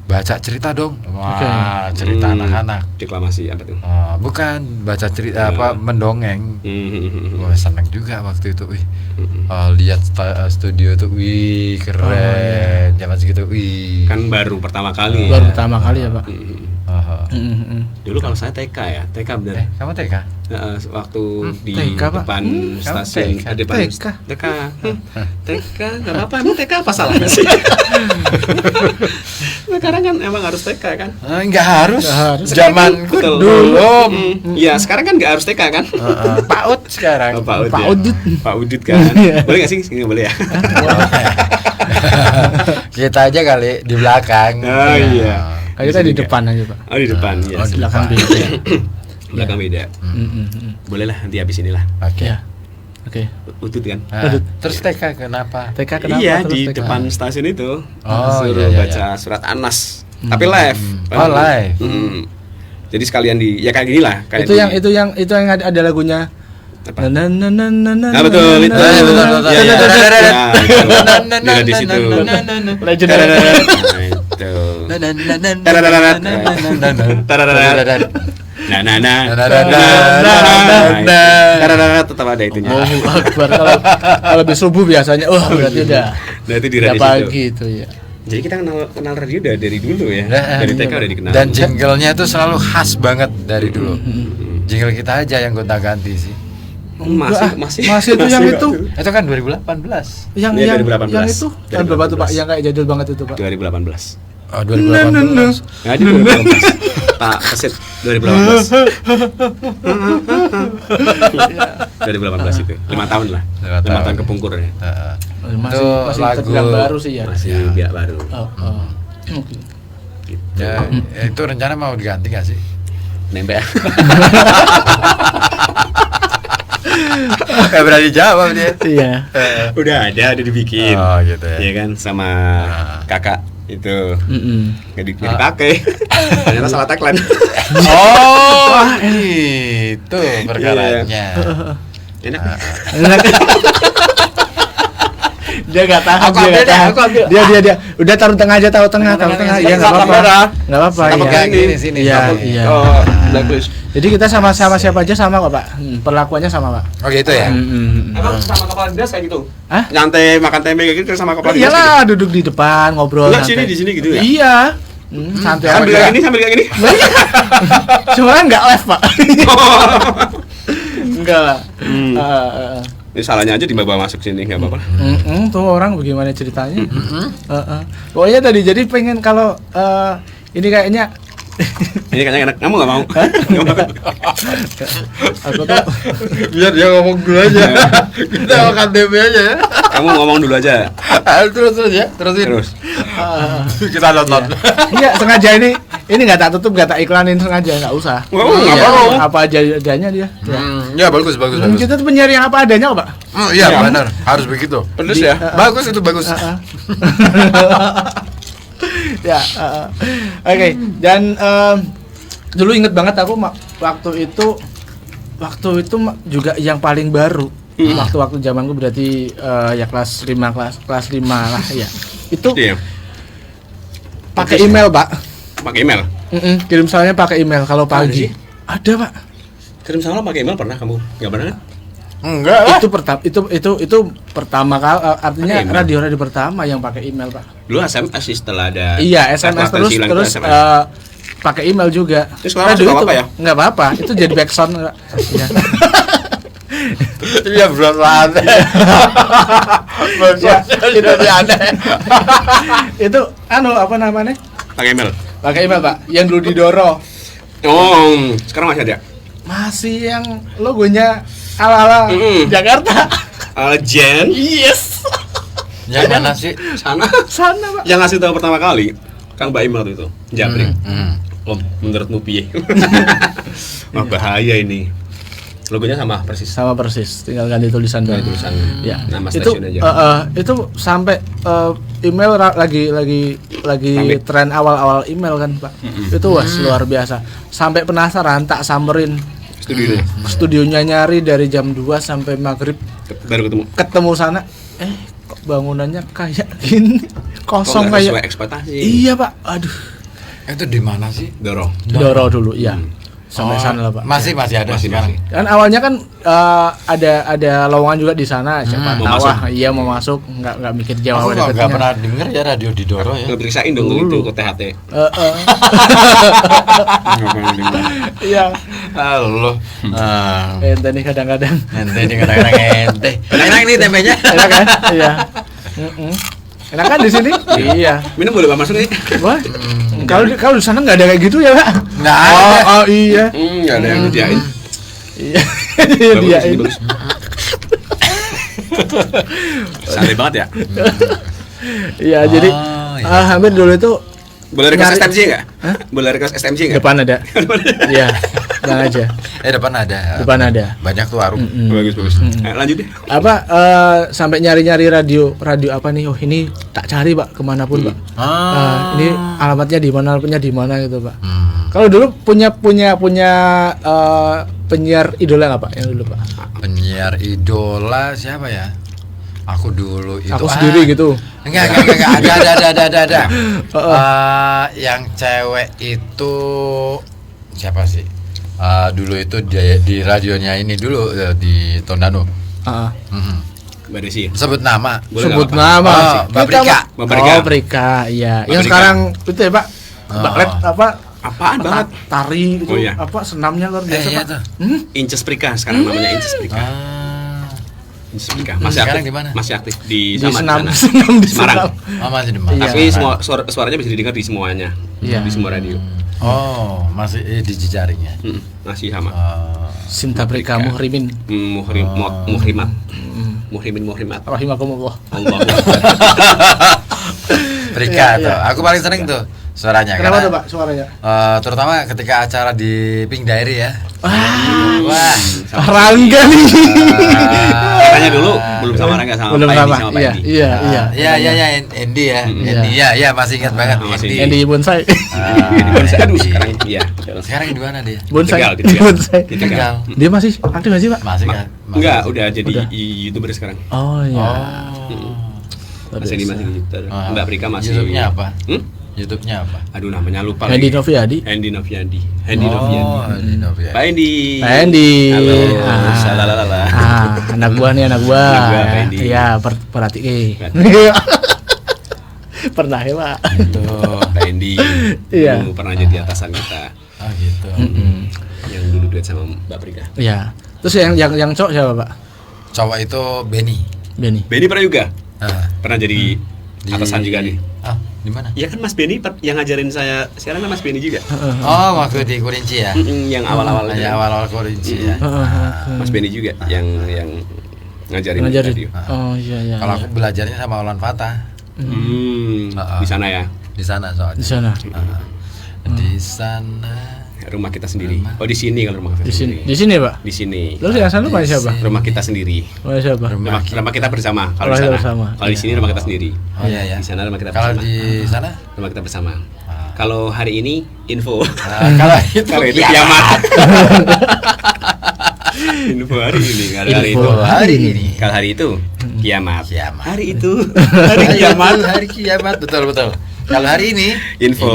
baca cerita dong. Wah, cerita anak-anak. Deklamasi apa tuh? Bukan, baca cerita mendongeng. Wah, seneng juga waktu itu. Lihat studio itu, wih keren. Zaman segitu, wih. Kan baru pertama kali ya Pak. Dulu kalau saya TK ya, TK bener. Kamu TK? Waktu di TK, depan stasiun, depan TK. TK, nggak apa-apa. Emang TK apa salahnya sih? Sekarang kan emang harus TK kan? Nggak harus. Zaman dulu. Iya, sekarang kan nggak harus TK kan? PAUD sekarang. Pak Udit kan? Boleh nggak sih? Nggak boleh ya? Kita aja kali di belakang. Oh iya. Kita di depan aja Pak. Oh di depan ya. Di belakang beda. Belakang beda. Boleh lah nanti habis inilah. Oke. Udut kan? Terus TK kenapa? Iya di depan stasiun itu. Suruh baca surat Anas. Tapi live. Live. Jadi sekalian ya kayak gini lah. Itu yang ada lagunya. Nah betul itu. Ya di situ. Legend. Tetap ada itunya. Kalau habis subuh biasanya, berarti di radio pagi itu ya. Jadi kita kenal radio dari dulu ya. Dari TK udah dikenal. Dan jinglenya itu selalu khas banget dari dulu. Jingle kita aja yang gonta-ganti sih. Masih itu yang itu. Itu kan 2018. Yang 2018. Yang itu tahun berapa tuh Pak? Yang kayak jadul banget itu Pak. 2018. Oh, 2018. Ya, di 2018. Pak Kesit 2018. 2018 itu. 5 tahun lah. 5 tahun kepungkur ya. Masih lagu baru sih ya. Masih biak baru. Oke. Gitu. Ya, itu rencana mau diganti nggak sih? Nempel. Gak berani jawab dia. Iya. Udah dibikin. Oh gitu ya. Iya kan sama kakak itu. Nggak Ah. dipakai. Ternyata salah tagline. Oh, itu perkaranya. Enak. Dia gak tahan, dia udah taruh tengah aja, taruh tengah. Iya nggak apa-apa. Sini. Iya. Oh, bagus. Jadi kita sama siapa aja sama kok Pak. Perlakuannya sama Pak. Oh gitu ya. Emang sama kepala dinas kayak gitu? Hah? Nyantai makan tempe kayak gitu sama kepala dinas? Iyalah, duduk di depan ngobrol. Enggak di sini gitu ya? Iya. Santai Sambil aja. kayak gini. Cuma nggak live Pak. Enggak lah. Ini salahnya aja dibawa masuk sini, nggak apa-apa. Tuh orang bagaimana ceritanya? Pokoknya tadi jadi pengen kalau ini kayaknya Ini kayaknya enak. Kamu nggak mau? aku tuh Biar dia ngomong dulu aja. Kita makan tempe aja ya. Kamu ngomong dulu aja. Terus ya, terusin. Terus. Kita nonton. Iya sengaja ini nggak tak tutup, nggak tak iklanin, sengaja nggak usah. Nggak mau. Apa aja adanya dia. Ya bagus. Kita tuh penyiar yang apa adanya kok Pak. Iya benar, harus begitu. Pedes ya. Bagus itu bagus. Ya, oke. Dan dulu inget banget aku waktu itu juga yang paling baru. Waktu zamanku berarti ya kelas 5 lah ya. Itu pakai email, Pak. Pakai email. Kirim salahnya pakai email kalau pagi. Ada, Pak. Kirim salam pakai email pernah kamu? Nggak pernah kan? Enggak lah. Itu pertama kali, artinya radio pertama yang pakai email Pak. Dulu SMS sih setelah ada. Iya SMS terus pakai email juga. Terus sekarang radio itu apa ya? Nggak apa-apa, itu jadi backsound. Ya. Iya berat. Itu aneh. Itu apa namanya? Pakai email. Pakai email Pak, yang dulu didoro. Oh, sekarang masih ada? Masih yang logonya ala-ala Jakarta. Ala Jen. Yes. Yang mana sih? Sana Pak. Yang ngasih tahu pertama kali Kang Baim waktu itu, Japri. Om, menurutmu piye? Wah bahaya ini. Logonya sama persis, tinggal ganti tulisan doang. Ya. Nama itu stasiun aja. Itu sampai email lagi tren awal-awal email kan Pak. Itu luar biasa. Sampai penasaran tak samperin studionya nyari dari jam 2 sampai maghrib baru ketemu sana. Kok bangunannya kayak gini, kosong kayak sesuai ekspektasi. Iya Pak, aduh. Itu di mana sih? Doro dulu ya. Sampai sana lah Pak. Masih ada sekarang. Kan awalnya kan ada lowongan juga di sana, siapa tahu iya mau masuk, nggak mikir jauh. Aku nggak pernah denger ya radio di Doro ya. Periksain dong itu ke THT. Iya. Halo. Ente nih kadang-kadang. Ente. Enak ini tempenya. Enak kan? Iya. Enak kan di sini? Iya. Minum boleh Pak masuk nih? Wah. Kalau di sana nggak ada kayak gitu ya Pak? Nggak ada. Oh iya. Nggak ada yang nyediain. Iya. Diain. Santai banget ya. Iya jadi hampir dulu itu. Boleh request SMC nggak? Boleh request SMC nggak? Depan ada. Iya. Depan aja. Depan ada. Banyak tuh warung. Bagus. Lanjut deh. Sampai nyari-nyari radio apa nih? Oh ini tak cari Pak kemanapun Pak. Ini alamatnya di mana gitu Pak. Kalau dulu punya penyiar idola nggak Pak yang dulu Pak? Penyiar idola siapa ya? Aku dulu itu. Aku sendiri gitu. Enggak ada. Yang cewek itu siapa sih? Dulu itu di radionya ini dulu di Tondano. Mbak Desi. Sebut nama. Sebut nama. Mbak Brika. Oh Brika, iya. Yang sekarang itu ya Pak. Mbak Red apa? Apaan banget? Tari gitu. Oh, iya. Apa senamnya luar biasa, iya Pak. tuh. Inces Prika sekarang namanya Inces Prika. Inces Prika masih Sekarang aktif. di mana? Masih aktif di Di sana. senam di Semarang. senam. Oh, masih di mana? Iya. Tapi suaranya bisa didengar di semuanya. Iya. Di semua radio. Oh, masih di jejaring ya. Masih sama. Sinta Prika Muhrimin. Muhrimat. Muhrimat. Rahimakumullah. Allah. Prika Iya, tuh. iya. Aku paling sering tuh suaranya. Kenapa karena, tuh, Pak, suaranya? terutama ketika acara di Pink Diary ya. Wah, Rangga nih. Katanya dulu belum sama Rangga sama Belum Pak Endi sama. sama Pak Iya, Endi. iya, iya. Iya, Andy ya. Andy ya, masih ingat banget masih Andy. Yang di bonsai. Aduh, sekarang iya. Sekarang di mana dia? Bonsai. Tegal, Di bonsai. Di Tegal. Dia masih aktif nggak sih, Pak? Masih kan? Enggak, udah jadi YouTuber sekarang. Oh iya. Masih di YouTube. Mbak Prika masih. YouTube-nya apa? YouTube-nya apa? Aduh, namanya lupa Hendi lagi. Noviadi. Hendi Noviadi. Hendi Noviadi. Pak Hendi. Pak Hendi. Halo. Ah. Salalala. Anak buah nih, anak buah. Anak buah, Pak Hendi. Iya, perhatiin. Pernah ya, Pak. Tuh. Pak Hendi. Iya. Dulu pernah jadi atasan kita. Oh gitu. Yang dulu duet sama Mbak Prika. Iya. Terus yang cowok siapa, Pak? Cowok itu Benny. Benny. Benny pernah juga? Nah, Pernah jadi atasan juga nih. Ah, di mana? Iya kan Mas Benny yang ngajarin saya siaran kan Mas Benny juga. Oh, waktu di Kurinci ya. Yang awal-awal itu. Ya, awal-awal Kurinci ya. Mas Benny juga yang ngajarin radio. Oh iya. Kalau aku belajarnya sama Olan Fatah. Di sana ya. Di sana soalnya. Di sana. Di sana. Rumah kita sendiri. Oh, di sini kalau rumah kita Di sini. sendiri. Di sini, Pak. Di sini. Terus yang sana Pak siapa? Rumah kita sendiri. Oh, siapa? Rumah kita bersama. Kalau Rumah di kita sana. bersama. Kalau di sini rumah kita sendiri. Oh iya ya. Di sana rumah kita Kalau bersama. di sana? Rumah kita bersama. Kalau hari ini info. Kalau itu Kalau itu kiamat. Info hari ini. Kalau hari itu. Hari ini. Kalau hari itu kiamat. Kiamat. Hari itu. Hari kiamat. Hari kiamat, betul. Kalau hari ini Info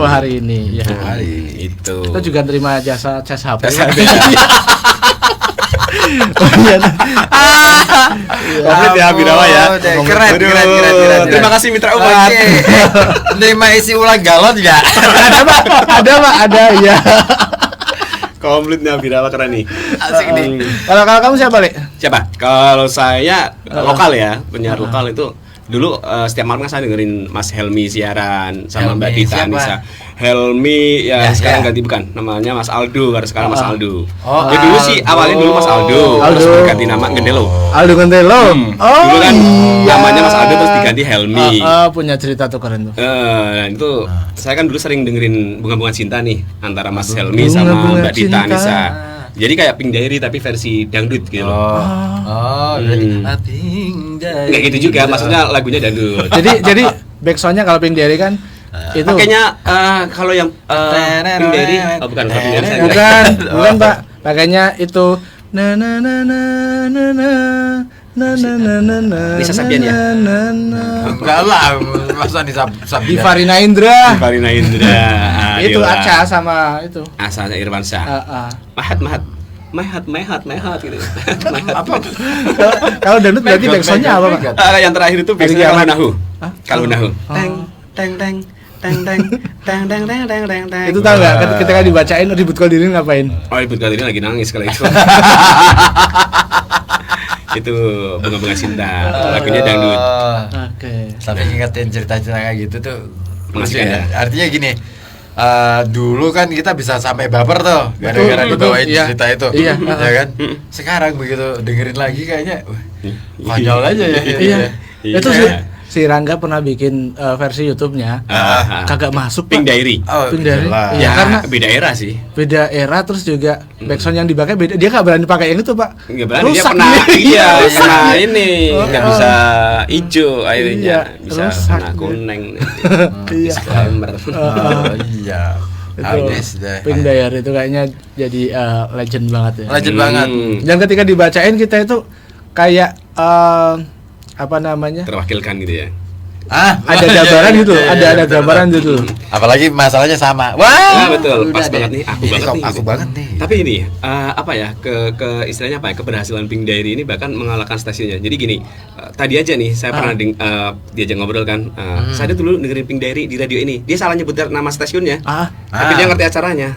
hari ini. Ya. hari ini. Itu. Kita juga terima jasa cas HP. Komplit ya Birawa ya. Keren. Terima kasih Mitra Umat. Terima isi ulang galon enggak? Ada, Pak. Ada, ya. Komplitnya Birawa keren nih. Asik nih. Kalau kamu siapa, Lek? Siapa? Kalau saya lokal ya, penyiar lokal itu dulu setiap malam kan saya dengerin Mas Helmi siaran sama Mbak Dita Anissa. Helmi ya sekarang ganti bukan namanya Mas Aldo, karena sekarang Mas Aldo. Oh, Dulu sih awalnya dulu Mas Aldo, terus berganti nama Gendelo. Aldo Gendelo. Dulu kan namanya Mas Aldo terus diganti Helmi. Punya cerita tuh keren tuh. Itu saya kan dulu sering dengerin Bunga-Bunga Cinta nih antara Mas Helmi sama Mbak Dita Anissa. Jadi kayak Pink Diary tapi versi dangdut gitu loh. Pink Diary. Kayak gitu juga, maksudnya lagunya dangdut. Jadi backsoundnya kalau Pink Diary kan itu Pakainya kalau yang Pink Diary, bukan Pink Diary saya. bukan Pak. Pakainya itu na na na na na na na na na na na. Nisa Sabian ya? Enggak lah, masa Nisa Sabian. Di Farina Indra. Farina Indra. Itu Aca sama itu. Asa Irwansyah. Mahat gitu. Apa? Kalau dangdut berarti backsoundnya apa, Pak? Yang terakhir itu biasanya kalau nahu. Teng. Itu tahu nggak? Ketika dibacain ribut Koldirin ngapain? Oh, Ibu Kalini lagi nangis kali itu. Itu Bunga-Bunga Cinta, lagunya dangdut. Oke. Sampai ngingetin cerita-cerita kayak gitu tuh. Mengasihkan ya. Artinya gini, dulu kan kita bisa sampai baper tuh gara-gara dibawain cerita itu, ya kan? Sekarang begitu dengerin lagi kayaknya konyol aja ya. Iya. Itu si Rangga pernah bikin versi YouTube-nya kagak masuk Pink Pak. Diary. Pink Diary. Ya, Karena beda era sih. beda era, terus juga backsound yang dipakai beda. Dia nggak berani pakai yang itu, Pak. Nggak berani, dia Rusak pernah dia. pernah ini nggak bisa hijau akhirnya, bisa rusak kena dia. kuning. Iya. Disclaimer. Iya. Itu Habis deh. Pink Diary itu kayaknya jadi legend banget ya. Legend banget. Dan ketika dibacain kita itu kayak apa namanya? Terwakilkan gitu ya. ada gambaran gitu, ada gambaran gitu. Apalagi masalahnya sama. Wah, betul, pas banget nih, aku banget nih. Gitu. Tapi ini apa ya, ke istilahnya apa ya, keberhasilan Pink Diary ini bahkan mengalahkan stasiunnya. Jadi gini, tadi aja nih saya pernah diajak ngobrol kan. Saya dulu dengerin Pink Diary di radio ini. Dia salah nyebut nama stasiunnya. Tapi dia ngerti acaranya.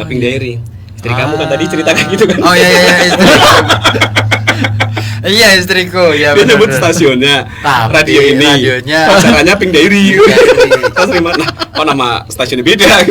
Pink Diary. Istri kamu kan tadi cerita kayak gitu kan. Oh iya. Iya, istriku. Ya, dia nyebut stasiunnya, radio ini, radionya, acaranya Pink Diary. Terus gimana? Oh, nama stasiunnya beda.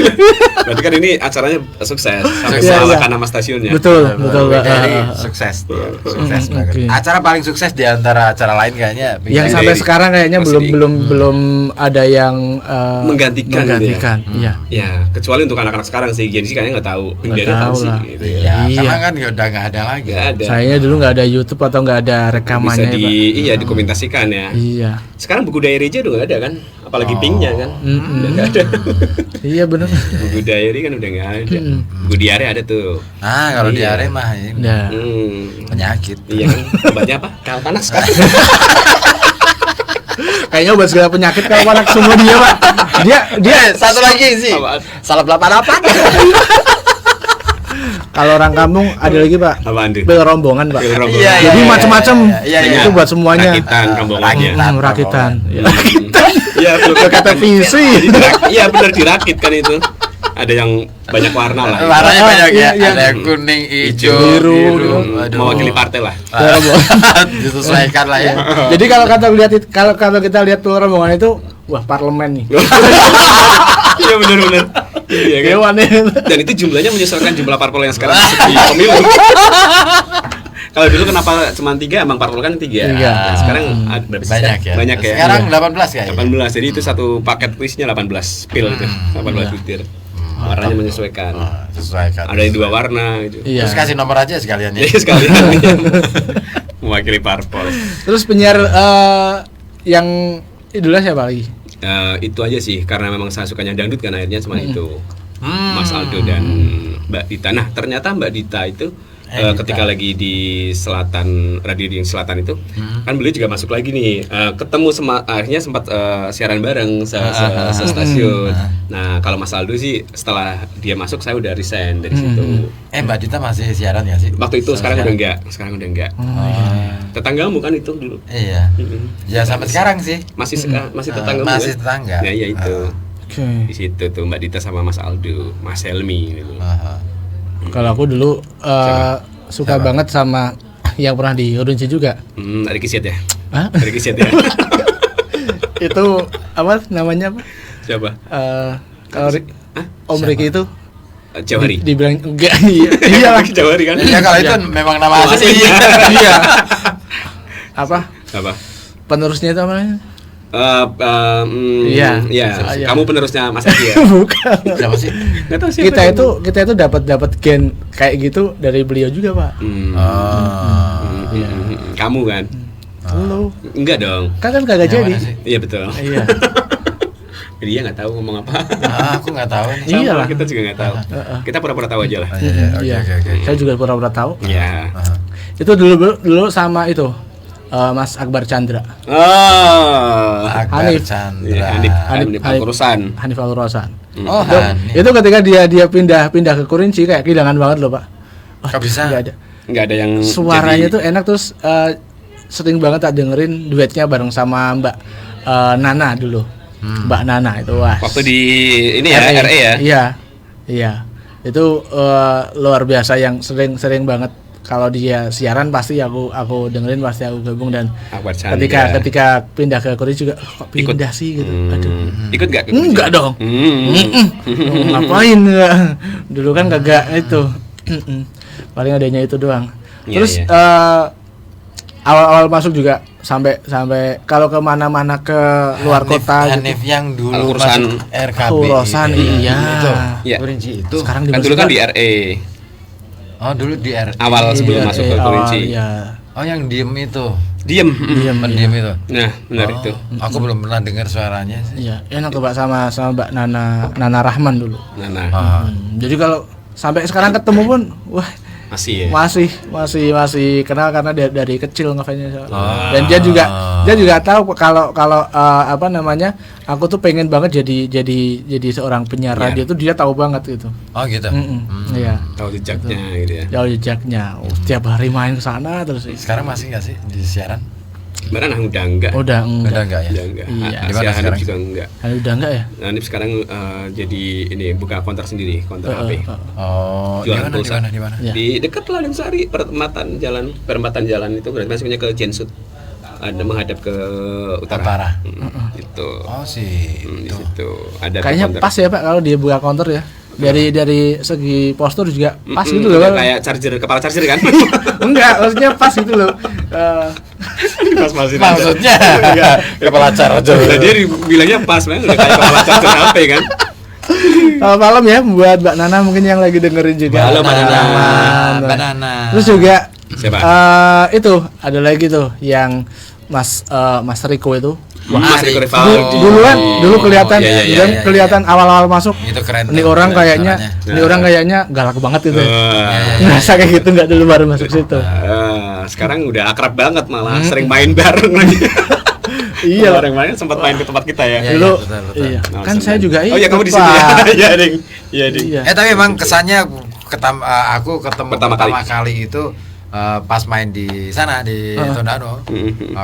Berarti kan ini acaranya sukses sampai mengalahkan nama stasiunnya. Betul. Dari sukses banget. Acara paling sukses di antara acara lain kayaknya Pink yang Diary. Sampai sekarang kayaknya belum ada yang menggantikan. Iya. Ya, kecuali untuk anak-anak sekarang sih. Gen Z kayaknya nggak tahu Pink Diary tahu sih. Gitu ya. Karena kan udah nggak ada lagi. Sayangnya dulu nggak ada YouTube atau nggak ada rekamannya. Bisa dokumentasikan ya. Iya. Sekarang buku diary aja udah nggak ada kan, apalagi Pinknya kan. Udah nggak ada. Iya benar. Buku diary kan udah nggak ada. Buku diary ada tuh. Kalau diare mah ini penyakit. Iya kan. Obatnya apa? Kalau panas kan. Kayaknya obat segala penyakit kalau panas semua dia, Pak. Dia satu lagi sih. Salah 88. Kalau orang kampung ada lagi, Pak. Pil rombongan, Pak. Jadi macam-macam. Itu buat semuanya. Rakitan. Iya, kata visi. Iya benar, dirakit kan itu. Ada yang banyak warna lah. Warnanya banyak ya. Ada kuning, hijau, biru. Mewakili partai lah. Disesuaikan lah ya. Jadi kalau kita lihat pil rombongan itu, wah parlemen nih. Iya benar. Iya kan. Dan itu jumlahnya menyesuaikan jumlah parpol yang sekarang di pemilu. Kalau dulu kenapa cuma 3, emang parpol kan 3. Nah, sekarang banyak ya. Sekarang 18 kayaknya. 18. Jadi itu satu paket isinya 18 pil itu. 18 butir. Warnanya menyesuaikan. Ada yang 2 warna gitu. Terus kasih nomor aja sekalian ya. Iya sekalian. Mewakili parpol. Terus penyiar yang idola siapa lagi? Itu aja sih, karena memang saya sukanya dangdut kan akhirnya cuma itu. Mas Aldo dan Mbak Dita. Nah, ternyata Mbak Dita itu ketika lagi di selatan, radio di selatan itu, kan beliau juga masuk lagi nih. Ketemu akhirnya sempat siaran bareng se stasiun. Nah, kalau Mas Aldo sih setelah dia masuk saya udah resign dari situ. Mbak Dita masih siaran ya sih? Waktu itu, sekarang udah enggak. Tetanggamu kan itu dulu. Iya. Ya sampai sekarang sih. Masih tetanggamu. Masih tetangga. Ya itu. Di situ tuh Mbak Dita sama Mas Aldo, Mas Helmi gitu. Kalau aku dulu suka banget sama yang pernah di Urunci juga. Dari Kisiat ya? Dari Kisiat ya? Itu apa namanya apa? Siapa? Kalau Om Riki itu Jawari. Dibilang enggak, iya lah Jawari kan? Ya kalau itu memang nama asli. Iya. Apa? Apa? Penerusnya itu apa namanya? Iya. Kamu penerusnya Mas Adi ya? Bukan. Siapa sih? Nggak tahu siapa. Kita itu dapat gen kayak gitu dari beliau juga, Pak. Kamu kan? Halo. Enggak dong. Kan kagak jadi. Iya betul. Iya. Dia nggak tahu ngomong apa. Aku nggak tahu nih. Iya lah. Kita juga nggak tahu. Kita pura-pura tahu aja lah. Iya. Saya juga pura-pura tahu. Iya. Itu dulu sama itu. Mas Akbar Chandra. Akbar Chandra. Hanif Al-Qurosan. Hanif Al-Qurosan. Itu ketika dia pindah ke Kurinci kayak kehilangan banget loh, Pak. Kok bisa? Nggak ada yang suaranya tuh enak, terus sering banget tak dengerin duetnya bareng sama Mbak Nana dulu. Mbak Nana itu waktu di ini ya RE ya. Iya. Itu luar biasa, yang sering banget kalau dia siaran pasti aku dengerin, pasti aku gabung. Dan ketika pindah ke Korea juga kok pindah sih gitu. Aduh. Ikut nggak? Enggak dong. Ngapain enggak? Dulu kan kagak itu. Paling adanya itu doang. Terus awal-awal masuk juga sampai kalau kemana-mana ke luar kota Hanif gitu. Yang dulu masuk RKB Kurosan, iya. Kurinci itu. Sekarang kan dulu kan di RE. Oh, dulu di RE. Awal sebelum masuk ke Kurinci. Iya. Oh, yang diem itu. Diem itu. Nah, benar itu. Aku belum pernah dengar suaranya sih. Iya, enak tuh Pak, sama Mbak Nana Rahman dulu. Nana. Jadi kalau sampai sekarang ketemu pun, wah, Masih kenal karena dari kecil ngefansnya. Dan dia juga tahu kalau apa namanya, aku tuh pengen banget jadi seorang penyiar radio tuh dia tahu banget gitu. Oh gitu. Iya. Tahu jejaknya gitu ya. Tahu jejaknya. Tiap hari main ke sana terus. Sekarang masih nggak sih di siaran? Sebenarnya udah enggak. Udah enggak ya. Udah enggak. Iya. Di mana sekarang juga enggak. Udah enggak ya? Hanif sekarang jadi ini buka konter sendiri, konter HP. Jualan pulsa. Di mana? Di dekat Ladang-Sari, perempatan jalan itu berarti masuknya ke Jensut. Ada menghadap ke utara. Gitu. Oh sih. Di situ ada kayaknya konter. pas ya Pak kalau dia buka counter ya. Dari segi postur juga pas gitu loh. Kayak kepala charger kan? Enggak, maksudnya pas gitu loh. Maksudnya kepala charger. Dia bilangnya pas, udah kayak kepala charger HP kan? Malam ya buat Mbak Nana mungkin yang lagi dengerin juga. Halo Mbak Nana. Terus juga siapa? Itu ada lagi tuh yang Mas Riko itu. Mas Riko Rival. Dulu kelihatan awal-awal masuk. Itu keren. Ini orang kayaknya galak banget gitu. Ngerasa kayak gitu nggak dulu baru masuk situ. Sekarang udah akrab banget malah sering main bareng lagi. Iya. Orang main sempat main ke tempat kita ya. Dulu. Iya. Kan saya juga Oh ya kamu di sini ya. Iya, Ding. Tapi emang kesannya aku ketemu pertama kali itu pas main di sana di Tondano,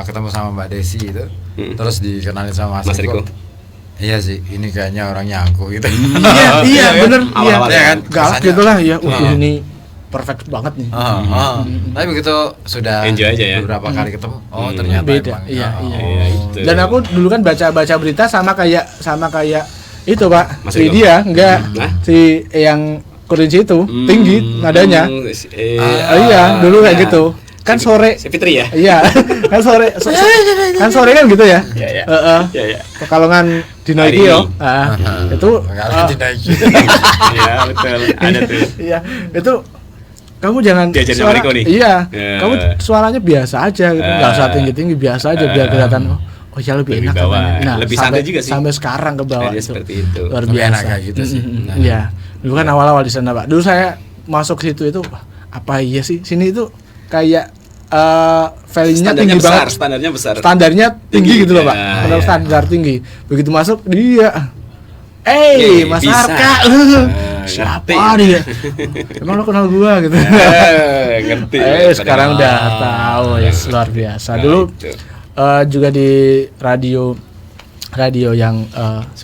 ketemu sama Mbak Desi itu, terus dikenalin sama Mas Riko. Iya sih, ini kayaknya orangnya aku gitu. Iya bener. Iya kan. Galak gitulah ya. Ini perfect banget nih. Tapi begitu sudah enjoy aja ya. Beberapa kali ketemu, ternyata beda. Emang, Iya. Itu. Dan aku dulu kan baca berita sama kayak itu Pak. Mas Si Riko? dia enggak si yang Kurinci itu tinggi nadanya. Iya, dulu kayak gitu. Kan sore. Si Fitri ya? Iya. Kan sore kan gitu ya. Iya. Pekalongan dinaiki yo. Itu dinaiki. Iya, betul. Ada tuh. Iya, itu kamu jangan Diajarin sama Riko nih? Iya. Kamu suaranya biasa aja gitu. Enggak usah tinggi-tinggi, biasa aja biar kelihatan oh ya lebih enak bawah. katanya. Lebih santai juga sih. Sampai sekarang ke bawah itu. Seperti itu. Luar biasa kayak gitu sih. Iya. Dulu kan awal-awal di sana, Pak. Dulu saya masuk situ itu apa iya sih? Sini itu kayak value-nya tinggi banget. Standarnya besar. Standarnya tinggi gitu loh, Pak. Benar standar tinggi. Begitu masuk dia Mas Arka. Siapa dia? Emang lo kenal gua gitu. Ngerti. Sekarang udah tahu ya, luar biasa. Dulu juga di radio yang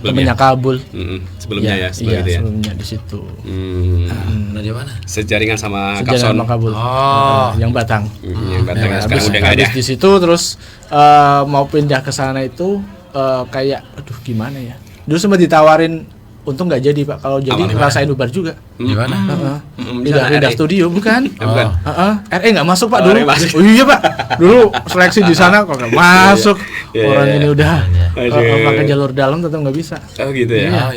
temennya Kabul. Sebelumnya ya, sebelumnya di situ. Radio mana? Sejaringan sama Sejaringan sama Kabul. Yang Batang. Yang Batang sekarang udah enggak ada. Di situ terus mau pindah ke sana itu kayak aduh gimana ya. Dulu sempat ditawarin, untung nggak jadi Pak. Kalau jadi ngerasain bubar juga. Gimana? Pindah studio bukan? Bukan. RE nggak masuk Pak dulu. Oh iya Pak. Dulu seleksi di sana kok nggak masuk. Orang ini udah pakai jalur dalam tetap nggak bisa. Oh gitu ya.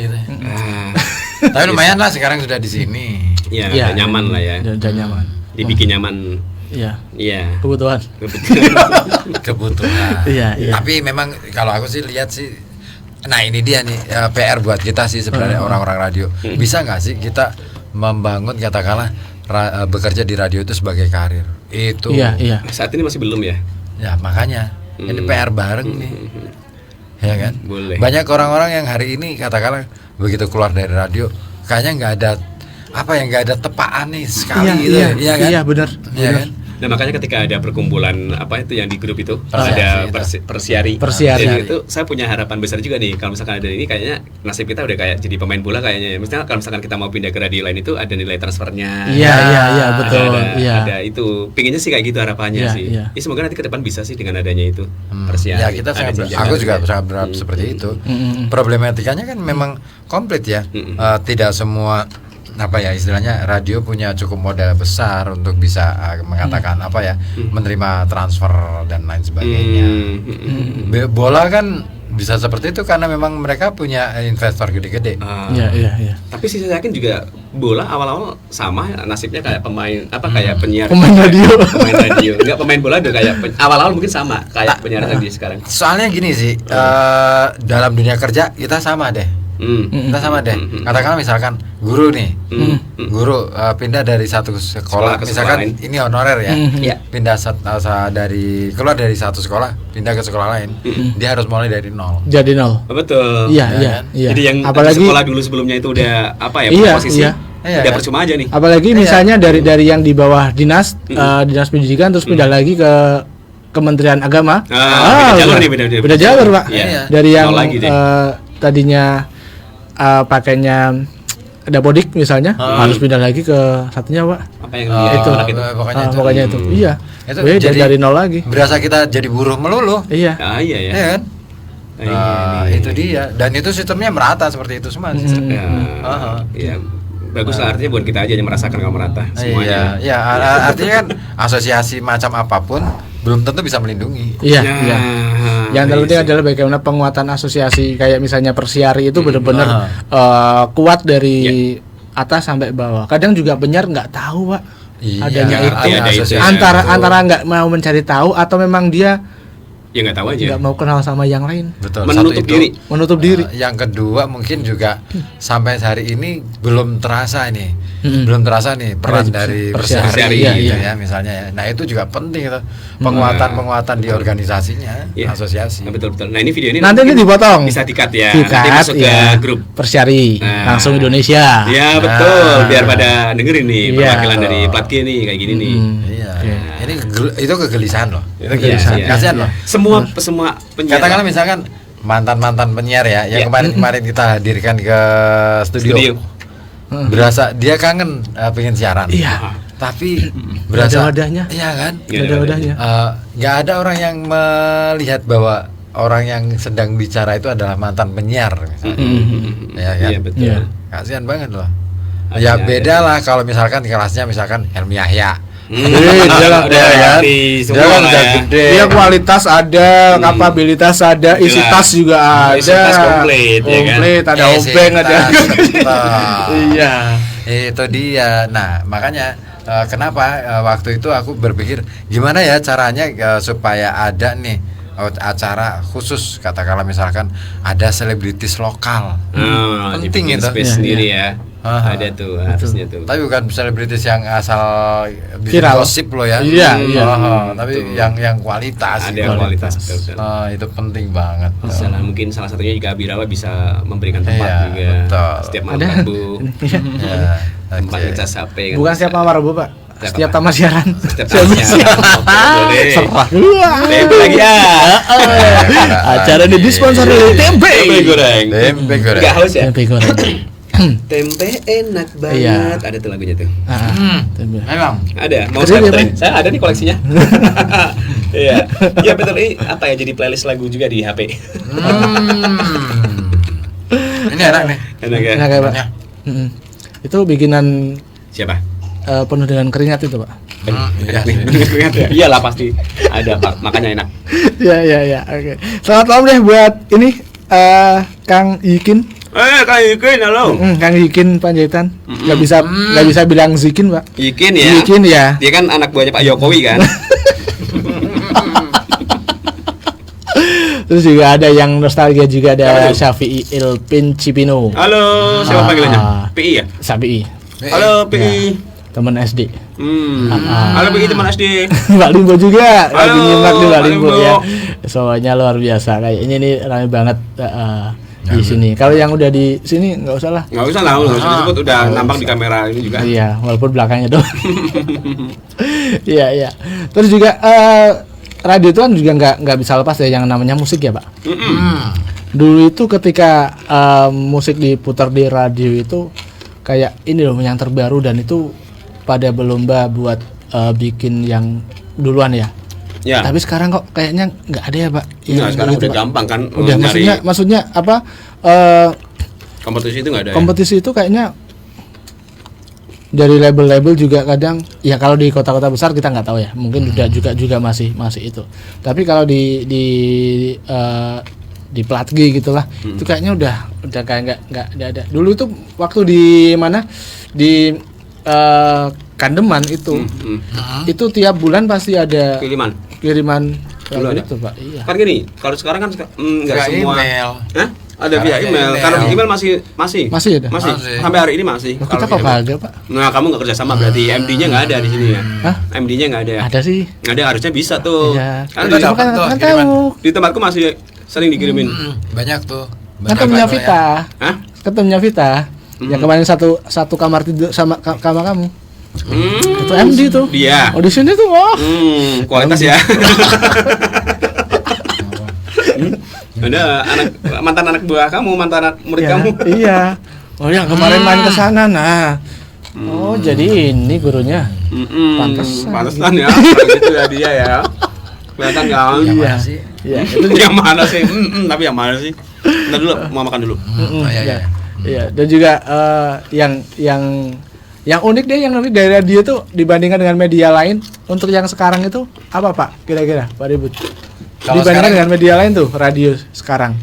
Tapi lumayan lah sekarang sudah di sini. Iya, nyaman lah ya. Udah nyaman. Dibikin nyaman. Iya. Kebutuhan. Iya. Tapi memang kalau aku sih lihat sih, nah ini dia nih PR buat kita sih sebenarnya orang-orang radio. Bisa nggak sih kita membangun katakanlah bekerja di radio itu sebagai karir? Itu. Iya. Saat ini masih belum ya. Ya makanya ini PR bareng nih. Ya kan? Boleh. Banyak orang-orang yang hari ini katakanlah begitu keluar dari radio kayaknya nggak ada tepaan nih sekali gitu. Iya kan? Iya benar. Iya kan? Nah makanya ketika ada perkumpulan apa itu yang di grup itu ada persiari. Jadi itu saya punya harapan besar juga nih kalau misalkan ada ini kayaknya nasib kita udah kayak jadi pemain bola kayaknya. Misalnya kalau misalkan kita mau pindah ke radio lain itu ada nilai transfernya. Iya betul. Ada itu. Pinginnya sih kayak gitu harapannya sih. Ya semoga nanti ke depan bisa sih dengan adanya itu persiari. Ya kita aku juga berharap seperti itu. Problematikanya kan memang komplit ya. Tidak semua istilahnya radio punya cukup modal besar untuk bisa mengatakan menerima transfer dan lain sebagainya. Bola kan bisa seperti itu karena memang mereka punya investor gede-gede. Iya. Tapi sih saya yakin juga bola awal-awal sama nasibnya kayak pemain kayak penyiar. Pemain radio. Enggak pemain bola udah kayak awal-awal mungkin sama kayak penyiar radio sekarang. Soalnya gini sih, dalam dunia kerja kita sama deh. Kita sama deh. Katakanlah misalkan guru nih, guru pindah dari satu sekolah, misalkan ini honorer ya, pindah keluar dari satu sekolah, pindah ke sekolah lain, dia harus mulai dari nol. Jadi nol. Betul. Iya. Jadi yang apalagi sekolah dulu sebelumnya itu udah posisi. Udah percuma aja nih. Apalagi misalnya dari yang di bawah dinas pendidikan terus pindah lagi ke Kementerian Agama. Beda jalur Pak. Dari yang tadinya pakainya Dapodik misalnya harus pindah lagi ke satunya Pak. Apa yang itu? Pokoknya itu. Iya. Itu jadi dari nol lagi. Berasa kita jadi buruh melulu. Iya. Iya kan? Itu dia. Dan itu sistemnya merata seperti itu semua. Iya. Bagus lah, artinya bukan kita aja yang merasakan kalau merata semuanya. Iya, artinya kan asosiasi macam apapun belum tentu bisa melindungi. Iya. Yang terpenting adalah bagaimana penguatan asosiasi, kayak misalnya Persiari itu benar-benar kuat dari atas sampai bawah. Kadang juga penyiar nggak tahu Pak adanya itu. Antara nggak mau mencari tahu atau memang dia nggak tahu aja, nggak mau kenal sama yang lain. Betul. Menutup diri. Yang kedua mungkin juga sampai hari ini belum terasa nih peran dari Persiari gitu ya misalnya ya. Nah itu juga penting itu penguatan di organisasinya, asosiasi. Betul. Nah ini video ini nanti dipotong, bisa di-cut ya. Nanti masuk ke grup Persiari langsung Indonesia. Iya betul. Biar pada dengerin nih perwakilan dari Plat G nih kayak gini nih. Iya. Ini itu kegelisahan loh. Itu kegelisahan. Kasihan loh. Semua penyiar. Katakanlah misalkan mantan penyiar ya yang kemarin kita hadirkan ke studio. Berasa dia kangen pengen siaran. Iya. Tapi berasa wadahnya. Iya kan? Wadahnya. Nggak ada orang yang melihat bahwa orang yang sedang bicara itu adalah mantan penyiar misalnya. Ya kan? Iya betul. Kasihan banget loh. Ya beda lah kalau misalkan kelasnya misalkan Helmi Yahya. Dia udah gede. Dia kualitas ada, kapabilitas ada, isi tas juga ada. Isi tas komplit, ada obeng, ada. Iya. Itu dia. Nah, makanya kenapa waktu itu aku berpikir gimana ya caranya supaya ada nih acara khusus, katakanlah misalkan ada selebritis lokal. Penting itu sendiri ya. Ada tuh harusnya tuh. Tapi bukan selebritis yang asal bikin viral gosip loh ya. Iya. Tapi yang kualitas. Ada kualitas. Betul. Itu penting banget. Mungkin salah satunya juga Abirawa bisa memberikan tempat juga. Betul. Setiap malam Rabu. Tempat ngecas HP kan. Bukan setiap malam Rabu Pak. Setiap tamat siaran. Tempe lagi ya. Acara ini disponsori oleh tempe goreng. Enggak haus ya? Tempe goreng. Tempe enak banget. Ada tuh lagunya tuh. Memang ada. Mau saya puterin? Saya ada nih koleksinya. Iya. Ya betul, ini apa ya, jadi playlist lagu juga di HP. Ini enak nih. Enak ya. Enak ya Pak. Itu bikinan siapa? Penuh dengan keringat itu Pak. Keringat ya. Iyalah pasti ada Pak, makanya enak. Iya. Oke. Selamat malam deh buat ini Kang Yikin. Kang Yikin, halo. Kang Yikin Panjaitan. Gak bisa bilang Zikin Pak. Yikin ya. Yikin ya. Dia kan anak buahnya Pak Jokowi kan. Terus juga ada yang nostalgia juga, ada Syafi'i Ilpin Cipino. Halo, siapa panggilannya? PI ya? Syafi'i. Halo PI. Teman SD. Halo PI teman SD. Mbak Limbo juga. Halo, lagi nyimak di Mbak Limbo ya. Limbo. Soalnya luar biasa. Kayaknya ini ramai banget di sini. Kalau yang udah di sini nggak usah lah. Nggak usah disebut, udah nampak di kamera ini juga. Iya, walaupun belakangnya doang. Iya. Terus juga radio itu kan juga nggak bisa lepas dari yang namanya musik ya Pak. Dulu itu ketika musik diputar di radio itu kayak ini loh yang terbaru, dan itu pada berlomba buat bikin yang duluan ya. Ya. Tapi sekarang kok kayaknya nggak ada ya Pak. Nah, sekarang udah gampang kan. Udah maksudnya apa? Kompetisi itu nggak ada. Kompetisi itu kayaknya dari label-label juga kadang ya, kalau di kota-kota besar kita nggak tahu ya, mungkin juga masih itu. Tapi kalau di Plat G gitulah, itu kayaknya udah kayak nggak ada. Dulu itu waktu di mana di Kandeman itu tiap bulan pasti ada kiriman dulu itu Pak. Iya. Kan gini, kalau sekarang kan nggak semua email. Ada via email. Kalau email masih ada. Masih. Sampai hari ini masih. Kita kok kagak, Pak? Nah, kamu nggak kerja sama berarti MD-nya nggak ada di sini ya? Hah? MD-nya nggak ada. Ada sih. Ada, harusnya bisa tuh. Iya. Kan Itu dapat tuh kiriman. di tempatku masih sering dikirimin. Banyak tuh. Kan temennya Vita. Hah? Kan temennya Vita. Yang kemarin satu kamar tidur sama kamar kamu. Itu MD tuh. Dia. Oh, di sini tuh. Kualitas ya. Ada mantan anak buah kamu, mantan anak murid kamu. Iya. Oh, yang kemarin main ke sana. Nah. Oh, jadi ini gurunya. Pantesan ya. Kalau gitu ya dia ya. Kelihatan kan? Iya. Iya, itu yang mana sih? Tapi yang mana sih? Ntar dulu, mau makan dulu. Iya, dan juga yang unik deh, yang unik dari radio tuh dibandingkan dengan media lain. Untuk yang sekarang itu apa, Pak? Kira-kira, Pak Ribut? Dibandingkan dengan media lain tuh, radio sekarang.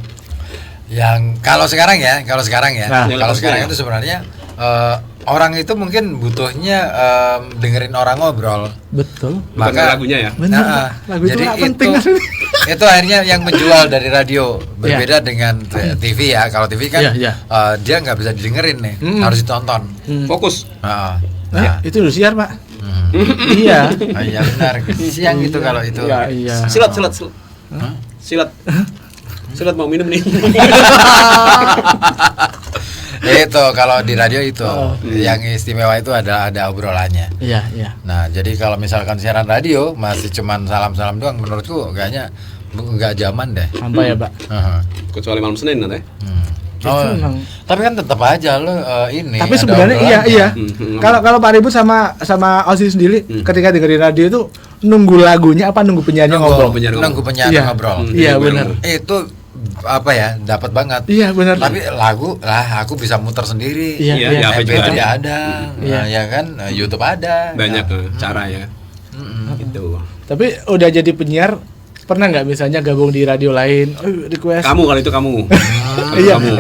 Yang kalau sekarang ya, kalau sekarang itu sebenarnya orang itu mungkin butuhnya dengerin orang ngobrol. Betul. Maka lagunya ya. Benar. Lagu itu jadi penting. Itu akhirnya yang menjual dari radio. Berbeda dengan TV ya. Kalau TV kan dia nggak bisa didengerin nih, harus ditonton. Fokus. Itu udah siar, Pak. Iya. Iya benar. Siang gitu kalau itu. Iya. Silat. Silat mau minum nih. Itu kalau di radio itu yang istimewa itu ada obrolannya. Iya. Nah, jadi kalau misalkan siaran radio masih cuman salam-salam doang, menurutku kayaknya nggak zaman deh. Sampai ya, Pak. Kecuali malam Senin nanti. Tapi kan tetap aja lo ini. Tapi sebenarnya iya. Kalau Pak Ribut sama Osi sendiri ketika dengerin radio itu nunggu lagunya apa nunggu penyanyi ngobrol? Nunggu penyanyi ngobrol. Iya benar. Itu apa ya, dapat banget. Iya benar. Tapi lagu lah aku bisa muter sendiri. Iya. MP3 ada. Ya kan, YouTube ada. Banyak cara ya. Gitu. Tapi udah jadi penyiar pernah nggak misalnya gabung di radio lain? Request. Kalau itu kamu.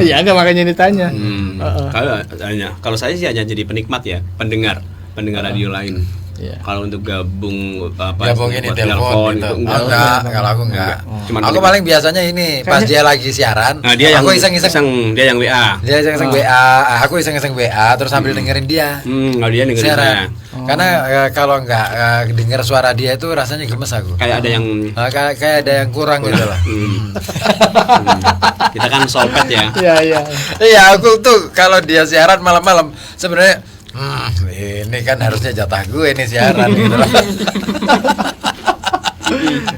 Iya, enggak makanya ditanya. Kalau saya sih hanya jadi penikmat ya, pendengar radio lain. Yeah. Kalau untuk gabung ini telepon gitu. Enggak, kalau aku enggak. Aku paling biasanya ini pas dia lagi siaran, aku iseng-iseng, dia yang WA. Dia iseng-iseng WA, aku iseng-iseng WA terus sambil dengerin dia. Kalau dia dengerin siaran. Karena kalau enggak denger suara dia itu rasanya gemes aku. Kayak ada yang kayak ada yang kurang gitu lah. Kita kan solpet ya. Iya. Iya, aku tuh kalau dia siaran malam-malam sebenarnya ini kan harusnya jatah gue nih siaran gitu lah.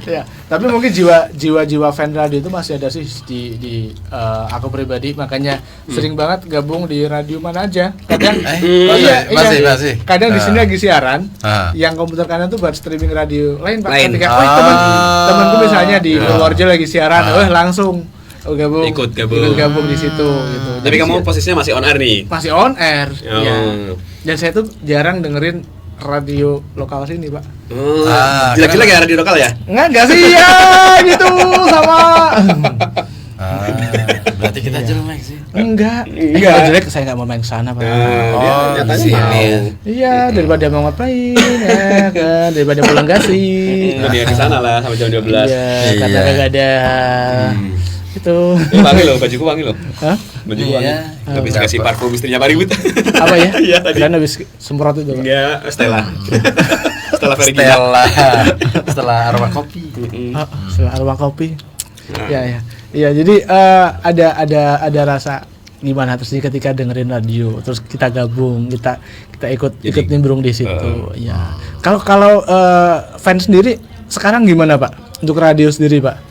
Ya, tapi mungkin jiwa fan radio itu masih ada sih di aku pribadi, makanya sering banget gabung di radio mana aja. Kadang masih. Kadang di sini lagi siaran, yang komputer kanan tuh buat streaming radio lain, Pak. Ketika temanku misalnya di Purworejo lagi siaran, langsung ikut gabung di situ gitu. Tapi kamu posisinya masih on air nih? Masih on air. Ya. Dan saya tuh jarang dengerin radio lokal sini, Pak. Jelek-jelek ya radio lokal ya? Enggak sih ya gitu sama. Berarti kita jelek sih. Enggak jelek, saya nggak mau main sana, Pak. Di sini. Iya, daripada mau ngapain ya kan, daripada pulang gasih. Dia ke sana lah sampai jam 12. Iya, karena enggak ada. Itu. Wangi loh, bajuku wangi loh. Hah? Bajuku wangi. Enggak bisa kasih parfum istrinya Pak Ribut. Apa ya? Iya tadi. Kan habis semprot itu. Enggak, Stella. Setelah aroma kopi. Setelah aroma kopi. Iya. Iya, jadi ada rasa gimana terus ketika dengerin radio, terus kita gabung, kita ikut nimbrung di situ. Ya. Kalau fans sendiri sekarang gimana, Pak? Untuk radio sendiri, Pak?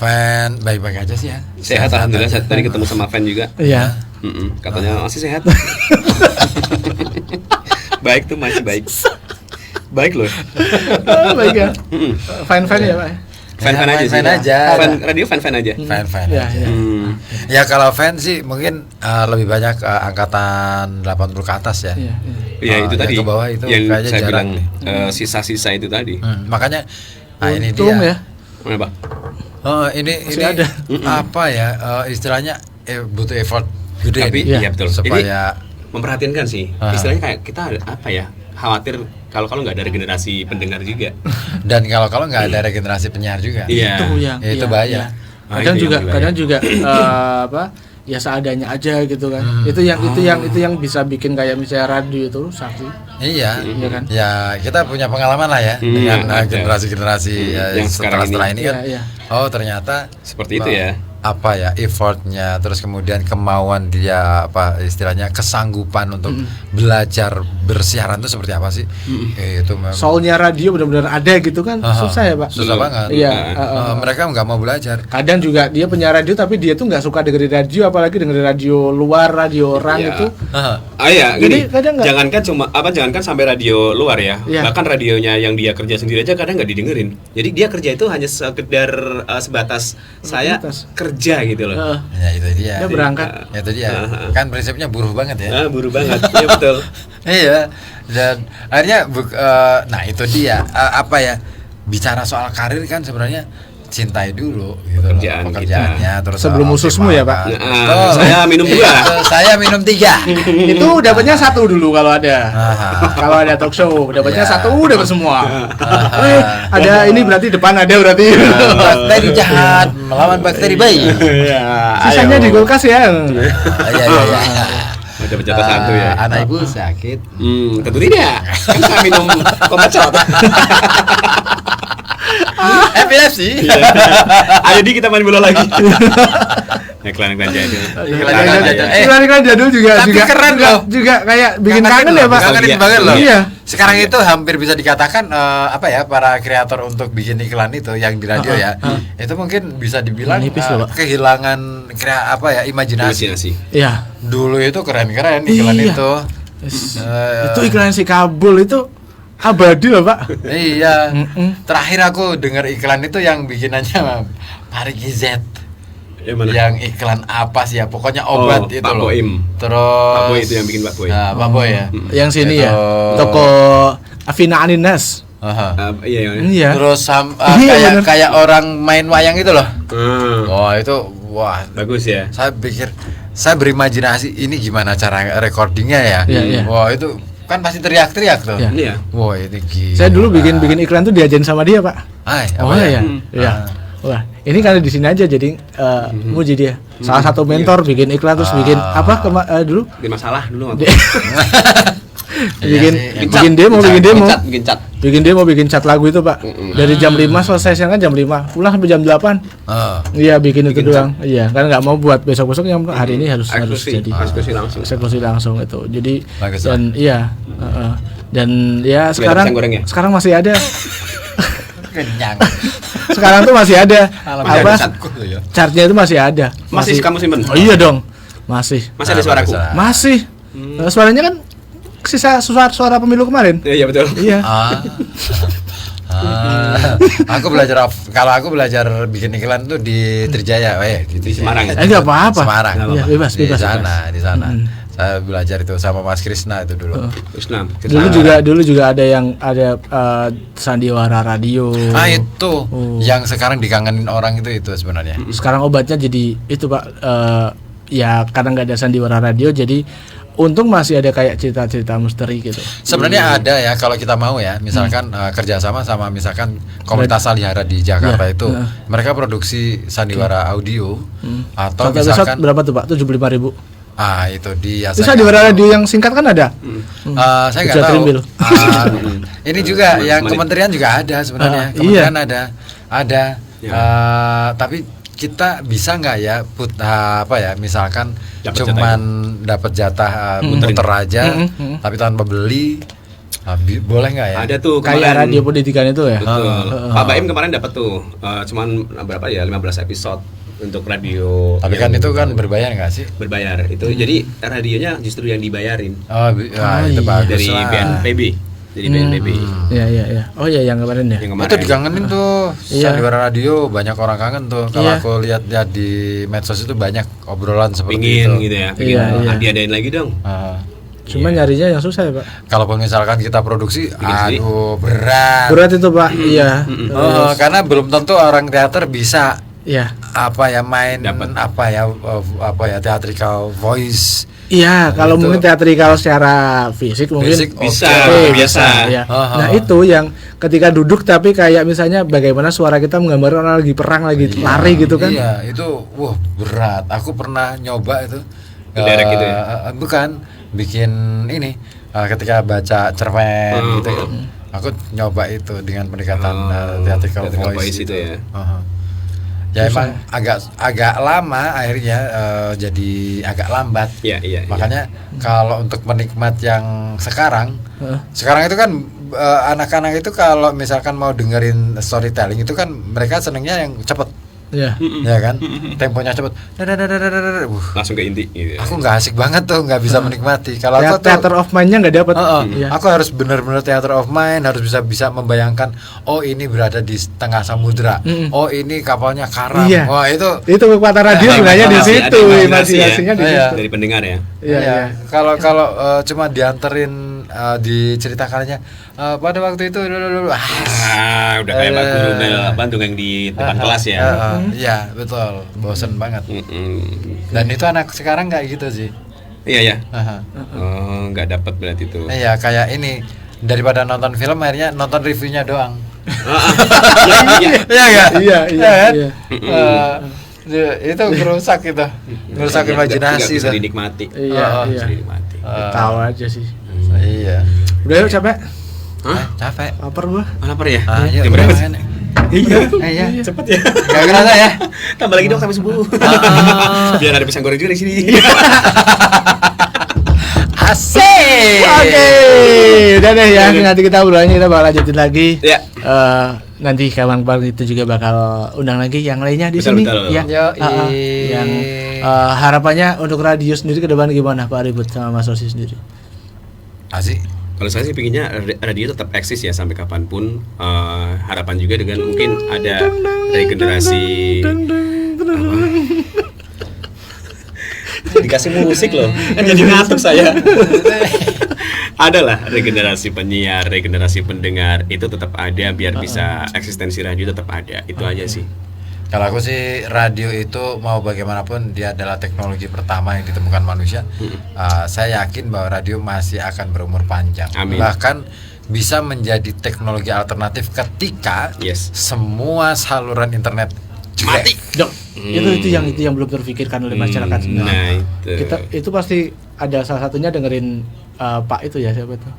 Fan baik-baik aja sih ya. Sehat alhamdulillah. Saya tadi ketemu sama fan juga. Iya. Katanya masih sehat. Baik tuh, masih baik. Baik loh. Baik ya. Fan ya, Pak. Fan aja sih. Radio fan aja. Fan. Ya kalau fan sih mungkin lebih banyak angkatan 80 ke atas ya. Iya, itu tadi. Yang ke bawah itu yang kayaknya saya jarang. bilang sisa-sisa itu tadi. Makanya ini Untung dia. Ya. Kenapa? Ini ada. Apa ya istilahnya butuh effort gede. Tapi nih, iya betul. supaya ini memperhatikan sih. Istilahnya kayak kita apa ya? Khawatir kalau nggak ada regenerasi pendengar juga. Dan kalau nggak ada regenerasi penyiar juga. Iya. Itu bahaya. Kadang juga apa? Ya seadanya aja gitu kan. Itu yang bisa bikin kayak misalnya radio itu rusak sih. Iya. Iya kan? Ya, kita punya pengalaman lah ya dengan generasi-generasi yang setelah ini kan. Iya. Oh, ternyata seperti itu ya. Apa ya effortnya, terus kemudian kemauan dia, apa istilahnya kesanggupan untuk belajar bersiaran itu seperti apa sih? Itu soalnya radio benar-benar ada gitu kan, susah ya Pak. Susah banget. Iya. Mereka nggak mau belajar. Kadang juga dia punya radio tapi dia tuh nggak suka dengerin radio, apalagi dengerin radio luar, radio orang itu. Iya. Jadi kadang nggak. Jangankan sampai radio luar ya. Bahkan radionya yang dia kerja sendiri aja kadang nggak didengerin. Jadi dia kerja itu hanya sekedar sebatas saya kerja gitu loh. Ya itu dia. Dia berangkat. Ya itu dia. Kan prinsipnya buruh banget ya. Buruh banget. Iya betul. Iya. Dan akhirnya nah itu dia apa ya? Bicara soal karir kan sebenarnya cintai dulu gitu pekerjaannya terus sebelum ususmu ya Pak. Saya minum 2. Saya minum 3. Itu dapatnya 1 dulu kalau ada. Kalau ada talk show dapatnya 1 dapat semua. Ada ini berarti depan ada berarti. Bakteri jahat melawan bakteri baik. Sisanya di kulkas ya. Iya. Udah berjatah 1 ya. Anak ibu sakit. Tentu tidak. Kan saya minum komacot. Epilepsi. Ayo kita main bola lagi. Iklan jadul. Iklan jadul juga tapi keren loh. Juga kayak bikin kangen ya Pak. Kangenin banget loh. Iya. Sekarang itu hampir bisa dikatakan apa ya, para kreator untuk bikin iklan itu yang di radio ya. Itu mungkin bisa dibilang kehilangan imajinasi. Iya. Dulu itu keren-keren iklan itu. Itu iklan si kabel itu abadi loh Pak. Iya. Terakhir aku dengar iklan itu yang bikinannya Parigi Z. Yang iklan apa sih ya? Pokoknya obat itu Pak loh. Boim. Terus Pak Boy itu yang bikin Pak Boy. Nah, Pak Boy ya. Yang sini ya. Toko Afina Aninas. Iya. Terus kayak orang main wayang itu loh. Oh, itu wah, bagus ya. Saya berimajinasi ini gimana cara recordingnya ya. Wah, itu kan pasti teriak-teriak tuh. Iya. Wah, ini gila. Saya dulu bikin iklan tuh diajarin sama dia, Pak. Ya? Iya. Wah, ini karena di sini aja jadi muji dia. Salah satu mentor bikin iklan terus bikin apa dulu? Bikin masalah dulu. bikin demo. Bikin demo, bikin cat lagu itu, Pak. Dari jam 5 selesai siang kan jam 5. Pulang sampai jam 8. Iya, bikin itu doang. Iya, kan enggak mau buat besok-besok yang hari ini harus jadi eksekusi langsung itu. Jadi dan dan ya sekarang masih ada. Kenyang. Sekarang tuh masih ada chartnya itu masih ada. Masih kamu simpen? Oh iya dong, masih ada suaraku? Masih. Suaranya kan sisa suara pemilu kemarin. Iya betul. Iya. Aku belajar bikin iklan tuh di Trijaya, di Semarang. Enggak apa-apa. Semarang. Iya, bebas. Di sana. Saya belajar itu sama Mas Krisna itu dulu. Dulu juga ada sandiwara radio. Itu yang sekarang dikangenin orang itu sebenarnya. Sekarang obatnya jadi itu Pak. Ya karena nggak ada sandiwara radio jadi untung masih ada kayak cerita-cerita misteri gitu. Sebenarnya ada ya kalau kita mau ya, misalkan kerjasama sama misalkan komunitas Salihara di Jakarta itu, mereka produksi sandiwara audio atau misalkan berapa tuh Pak? 75.000. Itu dia. Itu sandiwara radio yang singkat kan ada? Saya nggak tahu. Ini juga yang kementerian juga ada sebenarnya. Kementerian ada. Tapi kita bisa nggak ya misalkan cuman dapat jatah muter aja, tapi tanpa beli, boleh nggak ya? Ada tuh kayak radio pendidikan itu ya. Betul. Pak Baim kemarin dapat tuh, cuman berapa ya 15 episode untuk radio. Tapi kan itu kan berbayar nggak sih? Berbayar itu. Jadi radionya justru yang dibayarin. Itu bagus dari BNPB. Jadi BNPB. Iya. Oh iya yang kemarin ya. Itu dikangenin tuh. Sandiwara radio banyak orang kangen tuh. Kalau aku lihat di medsos itu banyak obrolan seperti itu. Gitu ya. Iya. Diadain lagi dong. Cuma nyarinya yang susah ya Pak. Kalaupun misalkan kita produksi, berat. Berat itu Pak. Iya. Karena belum tentu orang teater bisa. Iya. Main theatrical voice. Iya, kalau gitu. mungkin teatrikal secara fisik mungkin bisa, biasa. Ya. Nah, itu yang ketika duduk tapi kayak misalnya bagaimana suara kita menggambarkan orang lagi perang, lagi lari gitu kan. Iya, itu berat. Aku pernah nyoba itu. Mendadak gitu ya? Bukan, bikin ini ketika baca cerpen gitu ya. Aku nyoba itu dengan pendekatan theatrical voice itu ya. Ya emang agak lama akhirnya jadi agak lambat. Iya. Makanya kalau untuk menikmat yang sekarang itu kan anak-anak itu kalau misalkan mau dengerin storytelling itu kan mereka senengnya yang cepet. Iya. Ya kan, temponya cepet. Langsung ke inti. Gitu. Aku nggak asik banget tuh, nggak bisa menikmati. Kalau aku tuh theater of mind-nya nggak dapet. Aku harus benar-benar theater of mind, harus bisa membayangkan. Oh ini berada di tengah samudra. Oh ini kapalnya karam. Iya. Wah itu kekuatan radio sebenarnya di situ, imajinasinya di situ. Dari pendengar ya. Iya. Kalau cuma dianterin diceritakannya pada waktu itu udah kayak Pak Guru Bandung yang di depan kelas ya. Iya betul, bosen banget. Dan itu anak sekarang kayak gitu sih. Iya. Nggak dapat berarti itu. Iya kayak ini, daripada nonton film akhirnya nonton reviewnya doang. Iya. Itu merusak itu, merusak imajinasi. Bisa dinikmati. Iya. Tahu aja sih. Iya. Udah yuk, capek. Capek. Lapar gua. Lapar ya? Ayo, Jam berapa? Iya. Cepet ya. Gak kerasa ya. Tambah lagi dong sampai subuh. Biar ada pisang goreng juga di sini. Asik. Oke, udah deh ya. Nanti kita obrolannya kita bakal lanjutin lagi. Ya. Nanti kawan-kawan itu juga bakal undang lagi yang lainnya di sini. Ya. Yang harapannya untuk radio sendiri ke depan gimana Pak Ribut sama Mas Rosi sendiri? Asik. Kalau saya sih pinginnya radio tetap eksis ya sampai kapanpun. Harapan juga dengan mungkin ada regenerasi. Dikasih musik loh, kan jadi ngantuk saya. Adalah regenerasi penyiar, regenerasi pendengar itu tetap ada biar bisa eksistensi radio tetap ada. Itu aja sih. Kalau aku sih radio itu mau bagaimanapun dia adalah teknologi pertama yang ditemukan manusia. Saya yakin bahwa radio masih akan berumur panjang. Amin. Bahkan bisa menjadi teknologi alternatif ketika semua saluran internet mati. Itu yang belum terfikirkan oleh masyarakat sebenarnya. Nah, itu pasti ada salah satunya dengerin Pak itu ya, siapa tuh?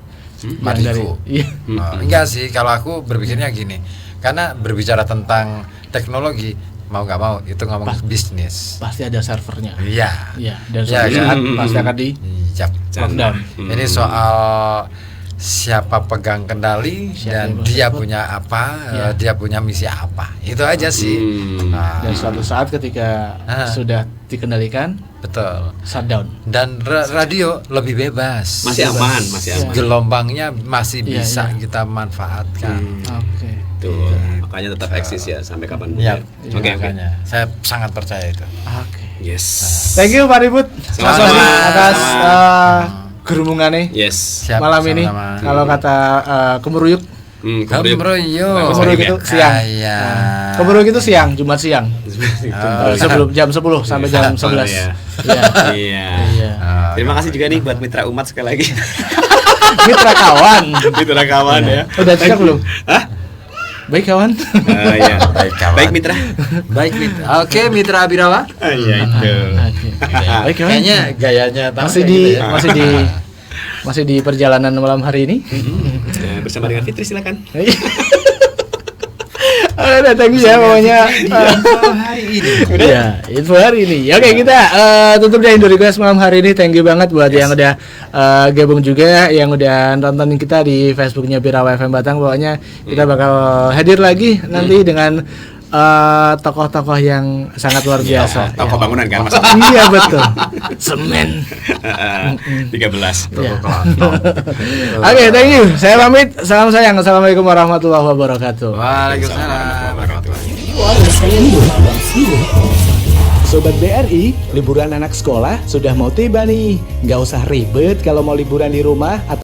Madiko. Enggak sih, kalau aku berpikirnya gini. Karena berbicara tentang teknologi, mau nggak mau itu ngomong bisnis. Pasti ada servernya. Iya. Dan suatu saat pasti akan di lockdown. Ini soal siapa pegang kendali dan dia punya apa, dia punya misi apa. Itu aja sih. Dan suatu saat ketika sudah dikendalikan, betul, shutdown. Dan radio lebih bebas. Masih aman. Gelombangnya masih bisa kita manfaatkan. Oke. Tuh, makanya tetap eksis ya sampai kapan pun. Oke. Saya sangat percaya itu. Oke. Yes. Thank you Pak Ribut. Sama-sama. Atas kerumungannya. Yes. Malam ini. Kalau kata Kemeruyuk. Kemeruyuk itu siang. Kemeruyuk itu siang, Jumat siang. Sebelum jam 10 sampai jam 11. Iya. Terima kasih juga nih buat mitra umat sekali lagi. Mitra kawan ya. Udah cek belum? Baik kawan. Iya. Baik mitra. Oke, mitra Abirawa. Iya itu. Baik kawan. Kayaknya gayanya masih di perjalanan malam hari ini. Bersama dengan Fitri silakan. Thank you ya pokoknya. Info hari ini. Oke, kita tutup deh Indo Request malam hari ini. Thank you banget buat yang udah gabung juga, yang udah nontonin kita di Facebooknya Birawa FM Batang. Pokoknya kita bakal hadir lagi nanti dengan tokoh-tokoh yang sangat luar biasa. Tokoh bangunan kan Mas? Iya betul. Semen 13. Oke, thank you. Saya pamit. Salam sayang. Assalamualaikum warahmatullahi wabarakatuh. Waalaikumsalam warahmatullahi wabarakatuh. Sobat BRI, liburan anak sekolah sudah mau tiba nih. Nggak usah ribet kalau mau liburan di rumah atau